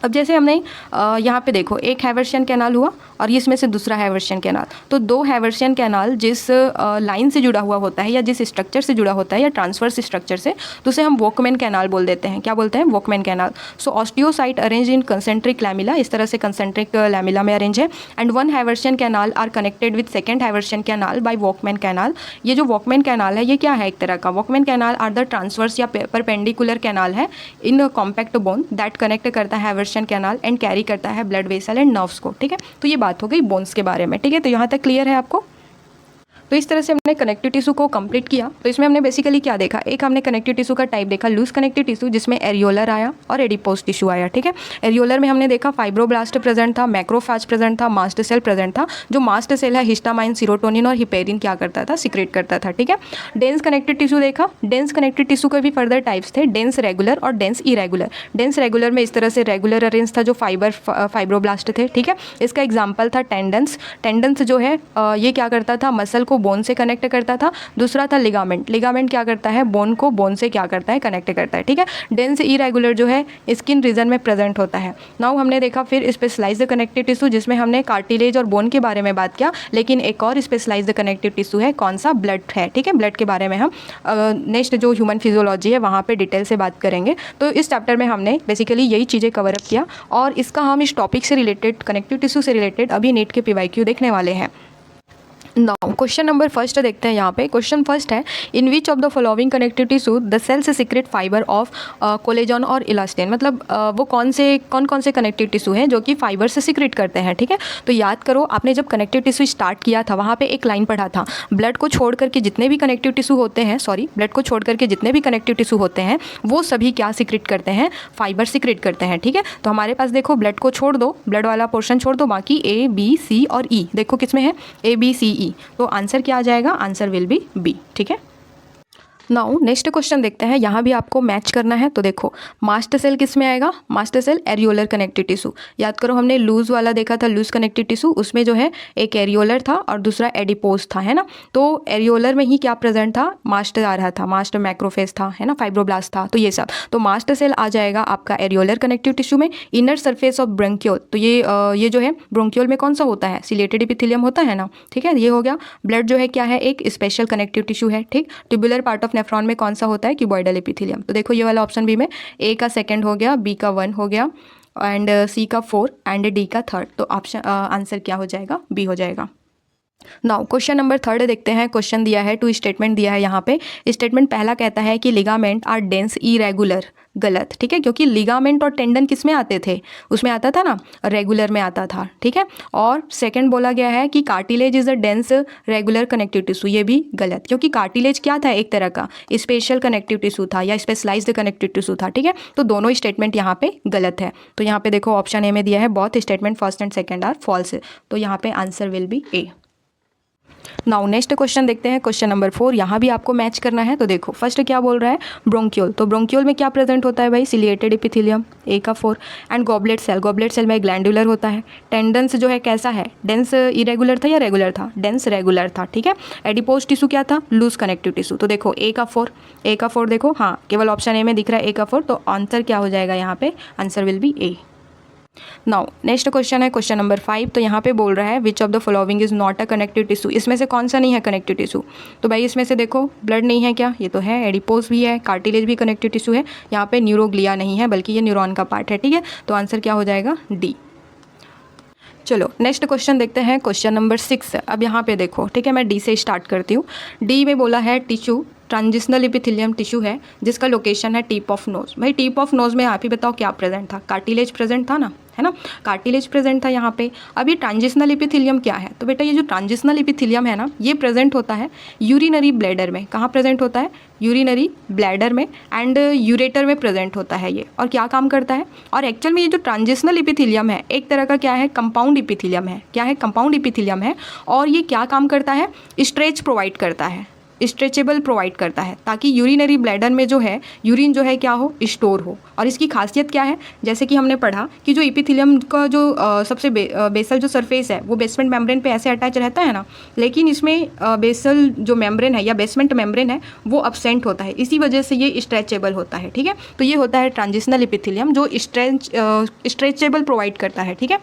S1: अब जैसे हमने यहाँ पे देखो एक हैवर्सियन कैनाल हुआ और इसमें से दूसरा हैवर्सियन कैनाल, तो दो हैवर्सियन कैनाल जिस लाइन से जुड़ा हुआ होता है या जिस स्ट्रक्चर से जुड़ा होता है या ट्रांसवर्स स्ट्रक्चर से, तो उसे हम वॉकमैन कैनाल बोल देते हैं। क्या बोलते हैं? Volkmann canal. So osteocyte arrange in concentric lamella, इस तरह से कंसेंट्रिक लैमिला में अरेंज है। And one Haversian canal are connected with second Haversian canal by Volkmann canal. ये जो वॉकमैन कैनाल है ये क्या है? एक तरह का Volkmann canal are the transverse या परपेंडिकुलर कैनाल है in compact bone that connect करता है हैवर्सियन कैनाल एंड कैरी करता है ब्लड वेसल एंड नर्व्स को, ठीक है। तो ये बात हो गई बोन्स के बारे में, ठीक है। तो यहाँ तक क्लियर है आपको? तो इस तरह से हमने कनेक्टिव टिश्यू को कंप्लीट किया। तो इसमें हमने बेसिकली क्या देखा? एक हमने कनेक्टिव टिश्यू का टाइप देखा लूज कनेक्टिव टिश्यू जिसमें एरियोलर आया और एडिपोज टिश्यू आया, ठीक है। एरियोलर में हमने देखा फाइब्रोब्लास्ट प्रेजेंट था, मैक्रोफेज प्रेजेंट था, मास्ट सेल प्रेजेंट था। जो मास्ट सेल है हिस्टामाइन, सीरोटोनिन और हिपेरिन क्या करता था? सिक्रेट करता था, ठीक है। डेंस कनेक्टिव टिश्यू देखा। डेंस कनेक्टिव टिश्यू के भी फर्दर टाइप्स थे, डेंस रेगुलर और डेंस इरेगुलर। डेंस रेगुलर में इस तरह से रेगुलर अरेंज था जो फाइब्रोब्लास्ट थे, ठीक है। इसका एग्जाम्पल था टेंडेंस। टेंडेंस जो है ये क्या करता था? मसल को बोन से कनेक्ट करता था। दूसरा था लिगामेंट। लिगामेंट क्या करता है? बोन को बोन से क्या करता है? कनेक्ट करता है, ठीक है। डेंस इरेगुलर जो है स्किन रीजन में प्रेजेंट होता है। नाउ हमने देखा फिर स्पेशलाइज्ड कनेक्टिव टिश्यू जिसमें हमने कार्टिलेज और बोन के बारे में बात किया, लेकिन एक और स्पेशलाइज्ड कनेक्टिव टिश्यू है, कौन सा? ब्लड है, ठीक है। ब्लड के बारे में हम नेक्स्ट जो ह्यूमन फिजियोलॉजी है वहाँ पे डिटेल से बात करेंगे। तो इस चैप्टर में हमने बेसिकली यही चीज़ें कवर अप किया और इसका हम इस टॉपिक से रिलेटेड कनेक्टिव टिश्यू से रिलेटेड अभी नीट के PYQ देखने वाले हैं। नाउ क्वेश्चन नंबर फर्स्ट देखते हैं यहाँ पे। क्वेश्चन फर्स्ट है in which of the following connective tissue the cells secrete fibre of collagen और इलास्टिन। मतलब वो कौन कौन से कनेक्टिव टिश्यू हैं जो कि फाइबर से सीक्रेट करते हैं, ठीक है। तो याद करो आपने जब कनेक्टिव टिश्यू स्टार्ट किया था वहाँ पे एक लाइन पढ़ा था, ब्लड को छोड़ करके जितने भी कनेक्टिव टिश्यू होते हैं, ब्लड को छोड़ करके जितने भी कनेक्टिव टिश्यू होते हैं वो सभी क्या सीक्रेट करते हैं? फाइबर सीक्रेट करते हैं, ठीक है। तो हमारे पास देखो ब्लड को छोड़ दो, ब्लड वाला पोर्शन छोड़ दो, बाकी A, B, C और E देखो किस में है? A, B, C, E। तो आंसर क्या आ जाएगा? आंसर विल बी बी, ठीक है। नाउ नेक्स्ट क्वेश्चन देखते हैं। यहाँ भी आपको मैच करना है। तो देखो मास्ट सेल किस में आएगा? Mast cell areolar connective tissue. याद करो हमने लूज वाला देखा था, लूज कनेक्टिव टिश्यू, उसमें जो है एक एरियोलर था और दूसरा एडिपोज था, है ना। तो एरियोलर में ही क्या प्रेजेंट था? मास्ट आ रहा था, मास्ट मैक्रोफेज था, है ना, फाइब्रोब्लास्ट था, तो ये सब। तो मास्ट सेल आ जाएगा आपका एरियोलर कनेक्टिव टिश्यू में। इनर सरफेस ऑफ ब्रोंकियोल, तो ये जो है ब्रोंकियोल में कौन सा होता है? सिलेटेड एपिथेलियम होता है ना, ठीक है। ये हो गया। ब्लड जो है क्या है? एक स्पेशल कनेक्टिव टिश्यू है, ठीक। ट्यूबुलर पार्ट ऑफ नेफ्रॉन में कौन सा होता है? Cuboidal epithelium. तो देखो ये वाला ऑप्शन बी में A का सेकंड हो गया, B का 1 हो गया एंड C का 4 एंड D का 3rd। तो ऑप्शन आंसर क्या हो जाएगा? B हो जाएगा। नाउ क्वेश्चन नंबर 3 देखते हैं। क्वेश्चन दिया है, 2 स्टेटमेंट दिया है यहाँ पे। स्टेटमेंट पहला कहता है कि लिगामेंट आर डेंस इरेगुलर। गलत, ठीक है, क्योंकि लिगामेंट और टेंडन किस में आते थे? उसमें आता था ना, रेगुलर में आता था, ठीक है। और सेकंड बोला गया है कि cartilage is a dense regular connective tissue. ये भी गलत, क्योंकि कार्टिलेज क्या था? एक तरह का स्पेशल कनेक्टिव टिश्यू था या स्पेशलाइज्ड कनेक्टिव टिश्यू था, ठीक है। तो दोनों स्टेटमेंट यहाँ पे गलत है। तो यहाँ पे देखो ऑप्शन ए में दिया है both statement first and second are false. तो यहाँ पे answer will be A. Now next question देखते हैं। क्वेश्चन नंबर 4, यहाँ भी आपको मैच करना है। तो देखो फर्स्ट क्या बोल रहा है? ब्रोंकियोल। तो ब्रोंकियोल में क्या प्रेजेंट होता है भाई? सिलिएटेड एपिथेलियम, A का 4। And goblet cell, goblet cell में ग्लैंडुलर होता है। टेंडेंस जो है कैसा है? डेंस इरेगुलर था या रेगुलर था? डेंस रेगुलर था, ठीक है। एडिपोज टिश्यू क्या था? Loose connective tissue. तो देखो A का 4 देखो, हाँ केवल ऑप्शन ए में दिख रहा है A का 4। तो आंसर क्या हो जाएगा यहाँ पे? Answer will B A। Now next question है क्वेश्चन नंबर 5। तो यहाँ पे बोल रहा है विच of the following is not a connective tissue. इसमें से कौन सा नहीं है कनेक्टिव टिश्यू? तो भाई इसमें से देखो ब्लड नहीं है क्या? ये तो है। एडिपोज भी है, कार्टिलेज भी कनेक्टिव टिश्यू है। यहाँ पे न्यूरोग्लिया नहीं है बल्कि ये न्यूरॉन का पार्ट है, ठीक है। तो आंसर क्या हो जाएगा? डी। चलो नेक्स्ट क्वेश्चन देखते हैं। Question number 6। अब यहाँ पे देखो, ठीक है, मैं डी से स्टार्ट करती हूँ। डी में बोला है टिश्यू ट्रांजिशनल एपिथेलियम टिश्यू है जिसका लोकेशन है टिप ऑफ नोज। भाई टिप ऑफ नोज में आप ही बताओ क्या प्रेजेंट था? कार्टिलेज प्रेजेंट था ना, है ना, कार्टिलेज प्रेजेंट था यहाँ पे। अब ये ट्रांजिशनल एपिथेलियम क्या है, तो बेटा ये जो ट्रांजिशनल एपिथेलियम है ना, ये प्रेजेंट होता है यूरिनरी ब्लैडर में। कहाँ प्रेजेंट होता है, यूरिनरी ब्लैडर में एंड यूरेटर में प्रेजेंट होता है ये। और क्या काम करता है, और एक्चुअल में ये जो ट्रांजिशनल एपिथेलियम है एक तरह का क्या है, कंपाउंड एपिथेलियम है। क्या है, कंपाउंड एपिथेलियम है। और ये क्या काम करता है, स्ट्रेच प्रोवाइड करता है, स्ट्रेचेबल प्रोवाइड करता है, ताकि यूरिनरी ब्लैडर में जो है यूरिन जो है क्या हो, स्टोर हो। और इसकी खासियत क्या है, जैसे कि हमने पढ़ा कि जो एपिथेलियम का जो सबसे बेसल जो सरफेस है वो बेसमेंट मेम्ब्रेन पे ऐसे अटैच रहता है ना, लेकिन इसमें बेसल जो मेम्ब्रेन है या बेसमेंट मेम्ब्रेन है वो अब्सेंट होता है, इसी वजह से ये स्ट्रेचेबल होता है। ठीक है, तो ये होता है ट्रांजिशनल एपिथेलियम जो स्ट्रेचेबल प्रोवाइड करता है। ठीक है,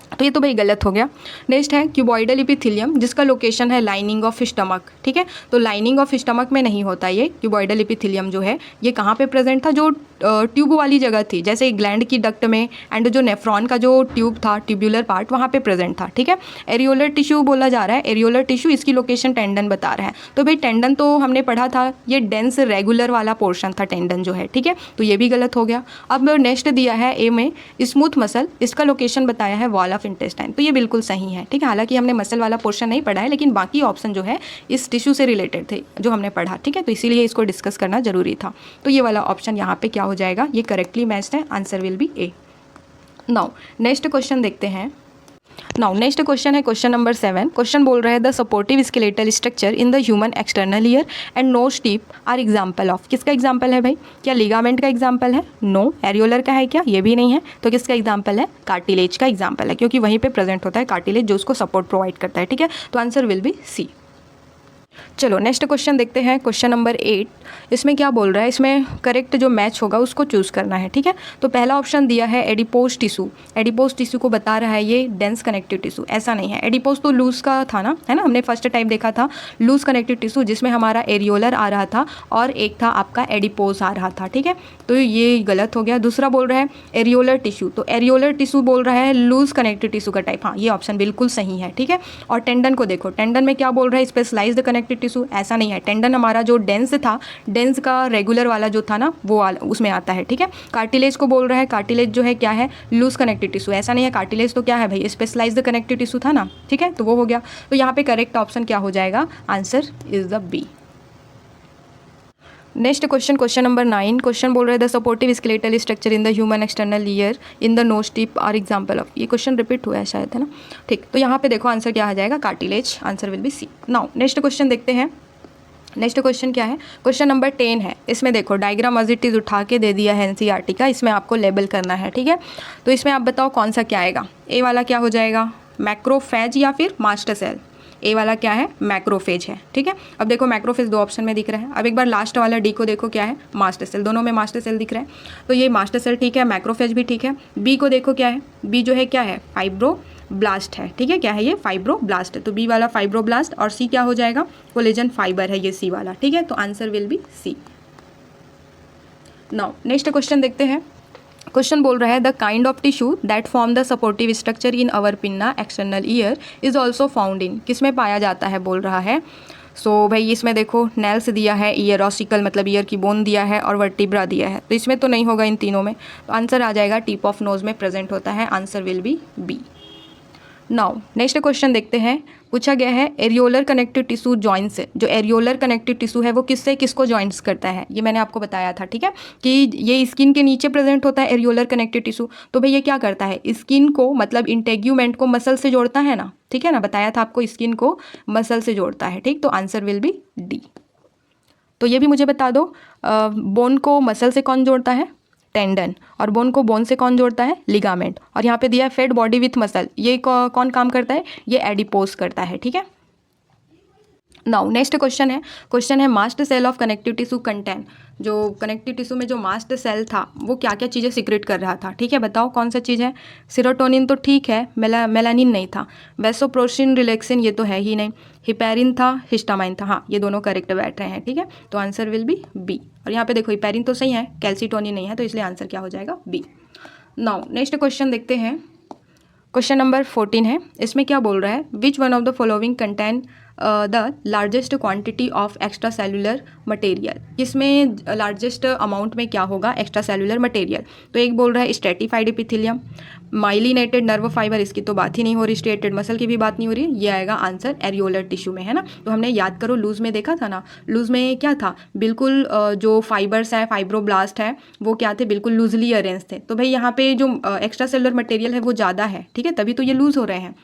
S1: तो ये तो भाई गलत हो गया। नेक्स्ट है क्यूबॉइडल एपिथेलियम जिसका लोकेशन है लाइनिंग ऑफ स्टमक। ठीक है, तो लाइनिंग ऑफ स्टमक में नहीं होता ये क्यूबॉइडल एपिथेलियम जो है, ये कहाँ पे प्रेजेंट था, जो ट्यूब वाली जगह थी, जैसे ग्लैंड की डक्ट में एंड जो नेफ्रॉन का जो ट्यूब था, ट्यूब्यूलर पार्ट, वहाँ पे प्रेजेंट था। ठीक है, एरियोलर टिश्यू बोला जा रहा है, एरियोलर टिश्यू इसकी लोकेशन टेंडन बता रहा है। तो भाई टेंडन तो हमने पढ़ा था, ये डेंस रेगुलर वाला पोर्शन था टेंडन जो है। ठीक है, तो ये भी गलत हो गया। अब नेक्स्ट दिया है ए में स्मूथ मसल, इसका लोकेशन बताया है वॉल ऑफ इंटेस्टाइन, तो ये बिल्कुल सही है। ठीक है, हालांकि हमने मसल वाला पोर्शन नहीं पढ़ा है, लेकिन बाकी ऑप्शन जो है इस टिश्यू से रिलेटेड थे जो हमने पढ़ा। ठीक है, तो इसीलिए इसको डिस्कस करना जरूरी था। तो ये वाला ऑप्शन यहाँ पे क्या हो जाएगा, ये करेक्टली मैच्ड है, answer will be A. Now next question देखते हैं। नाउ नेक्स्ट क्वेश्चन है क्वेश्चन नंबर 7। क्वेश्चन बोल रहा है the supportive skeletal structure in the human external ear and nose tip are example of. किसका एग्जाम्पल है भाई, क्या लिगामेंट का एग्जाम्पल है, नो। एरियोलर का है क्या, ये भी नहीं है। तो किसका एग्जाम्पल है, कार्टिलेज का एग्जाम्पल है, क्योंकि वहीं पे प्रेजेंट होता है कार्टिलेज जो उसको सपोर्ट प्रोवाइड करता है। ठीक है, तो आंसर विल बी सी। चलो नेक्स्ट क्वेश्चन देखते हैं, क्वेश्चन नंबर 8। इसमें क्या बोल रहा है, इसमें करेक्ट जो मैच होगा उसको चूज़ करना है। ठीक है, तो पहला ऑप्शन दिया है एडिपोज टिश्यू। एडिपोज टिश्यू को बता रहा है ये डेंस कनेक्टिव टिश्यू, ऐसा नहीं है। एडिपोज तो लूज का था ना, है ना, हमने फर्स्ट टाइम देखा था लूज कनेक्टिव टिश्यू जिसमें हमारा एरियोलर आ रहा था और एक था आपका एडिपोज आ रहा था। ठीक है, तो ये गलत हो गया। दूसरा बोल रहा है एरियोलर टिश्यू, तो एरियोलर टिश्यू बोल रहा है लूज कनेक्टिव टिश्यू का टाइप, हाँ ये ऑप्शन बिल्कुल सही है। ठीक है, और टेंडन को देखो, टेंडन में क्या बोल रहा है, स्पेशलाइज्ड कनेक्टिव टिश्यू, ऐसा नहीं है। टेंडन हमारा जो डेंस था, डेंस का रेगुलर वाला जो था ना वो उसमें आता है। ठीक है, कार्टिलेज को बोल रहा है, कार्टिलेज जो है क्या है, लूज कनेक्टिव टिश्यू, ऐसा नहीं है। कार्टिलेज तो क्या है भाई, स्पेशलाइज्ड कनेक्टिव टिश्यू था ना। ठीक है, तो वो हो गया। तो यहाँ पे करेक्ट ऑप्शन क्या हो जाएगा, answer is the B. Next question, question number 9। Question बोल रहा है the supportive skeletal structure in the human external ear in the nose tip are example of. ये क्वेश्चन रिपीट हुआ है शायद, है ना। ठीक, तो यहाँ पे देखो आंसर क्या आ जाएगा, cartilage, answer will be C. Now next question देखते हैं। नेक्स्ट क्वेश्चन क्या है, क्वेश्चन नंबर 10 है। इसमें देखो डायग्राम एज इट इज उठा के दे दिया है एनसीईआरटी का, इसमें आपको लेबल करना है। ठीक है, तो इसमें आप बताओ कौन सा क्या आएगा। ए वाला क्या हो जाएगा, मैक्रोफेज या फिर मास्टर सेल। ए वाला क्या है, मैक्रोफेज है। ठीक है, अब देखो मैक्रोफेज दो ऑप्शन में दिख रहा है। अब एक बार लास्ट वाला डी को देखो क्या है, मास्टर सेल, दोनों में मास्टर सेल दिख रहा है। तो ये मास्टर सेल ठीक है, मैक्रोफेज भी ठीक है। बी को देखो क्या है, बी जो है क्या है, फाइब्रोब्लास्ट है। ठीक है, क्या है ये, फाइब्रोब्लास्ट है। तो बी वाला फाइब्रोब्लास्ट और सी क्या हो जाएगा, कोलेजन फाइबर है ये सी वाला। ठीक है, तो answer will be C. Now next question देखते हैं। क्वेश्चन बोल रहा है the kind of tissue that form the supportive structure in our pinna external ear is also found in. किसमें पाया जाता है बोल रहा है। सो भाई इसमें देखो नेल्स दिया है, ईयर ऑसिकल मतलब ईयर की बोन दिया है और वर्टिब्रा दिया है, तो इसमें तो नहीं होगा इन तीनों में। तो आंसर आ जाएगा टिप ऑफ नोज में प्रेजेंट होता है, answer will be B. Now next question देखते हैं। पूछा गया है एरियोलर कनेक्टिव टिश्यू जॉइंट्स, जो एरियोलर कनेक्टिव टिश्यू है वो किससे किसको जॉइंट्स करता है, ये मैंने आपको बताया था। ठीक है, कि ये स्किन के नीचे प्रेजेंट होता है एरियोलर कनेक्टिव टिश्यू। तो भाई ये क्या करता है, स्किन को मतलब इंटेग्यूमेंट को मसल से जोड़ता है ना। ठीक है ना, बताया था आपको, स्किन को मसल से जोड़ता है। ठीक, तो आंसर विल बी डी। तो ये भी मुझे बता दो, बोन को मसल से कौन जोड़ता है, टेंडन, और बोन को बोन से कौन जोड़ता है, लिगामेंट। और यहाँ पे दिया है फेड बॉडी विथ मसल, ये कौन काम करता है, ये एडिपोज करता है। ठीक है, नाउ नेक्स्ट क्वेश्चन है mast cell of connective tissue contain. जो कनेक्टिव टिश्यू में जो मास्ट सेल था वो क्या क्या चीज़ें सीक्रेट कर रहा था। ठीक है, बताओ कौन सा चीज़ है। सेरोटोनिन तो ठीक है, मेलानिन नहीं था। वैसोप्रेसिन, रिलैक्सिन ये तो है ही नहीं। हिपैरिन था, हिस्टामाइन था, हाँ ये दोनों करेक्ट बैठ रहे हैं। ठीक है, तो आंसर विल बी बी। और यहाँ पे देखो हिपैरिन तो सही है, कैल्सीटोनिन नहीं है, तो इसलिए आंसर क्या हो जाएगा, बी। नाउ नेक्स्ट क्वेश्चन देखते हैं। क्वेश्चन नंबर 14 है। इसमें क्या बोल रहा है, विच one of the following contain the largest quantity of extra cellular material, किसमें लार्जेस्ट अमाउंट में क्या होगा एक्स्ट्रा सेलुलर मटेरियल। तो एक बोल रहा है stratified epithelium, myelinated nerve fibre, इसकी तो बात ही नहीं हो रही, स्ट्रेटेड मसल की भी बात नहीं हो रही, ये आएगा आंसर एरियोलर टिश्यू में, है ना। तो हमने याद करो लूज में देखा था ना, लूज में क्या था, बिल्कुल जो फाइबर्स है, फाइब्रोब्लास्ट है, वो क्या थे, बिल्कुल लूजली अरेंज थे। तो भाई यहाँ पे जो एक्स्ट्रा सेलुलर मटेरियल है वो ज़्यादा है, ठीक है, तभी तो ये लूज हो रहे हैं।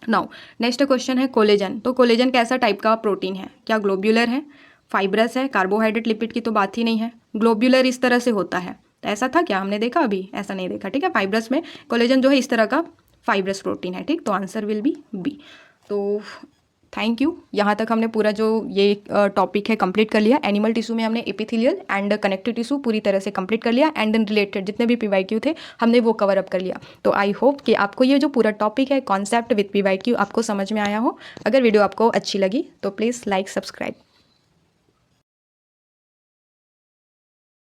S1: नाउ नेक्स्ट क्वेश्चन है कोलेजन। तो कोलेजन कैसा टाइप का प्रोटीन है, क्या ग्लोब्यूलर है, फाइब्रस है, कार्बोहाइड्रेट लिपिड की तो बात ही नहीं है। ग्लोब्यूलर इस तरह से होता है, तो ऐसा था क्या, हमने देखा अभी, ऐसा नहीं देखा, ठीक है। फाइब्रस में कोलेजन जो है इस तरह का फाइब्रस प्रोटीन है, ठीक, तो आंसर विल बी बी। तो थैंक यू, यहाँ तक हमने पूरा जो ये टॉपिक है कंप्लीट कर लिया। एनिमल टिश्यू में हमने एपिथेलियल एंड कनेक्टिव टिश्यू पूरी तरह से कंप्लीट कर लिया, एंड देन रिलेटेड जितने भी पीवाईक्यू थे हमने वो कवर अप कर लिया। तो आई होप कि आपको ये जो पूरा टॉपिक है कॉन्सेप्ट विद पीवाईक्यू आपको समझ में आया हो। अगर वीडियो आपको अच्छी लगी तो प्लीज़ लाइक सब्सक्राइब।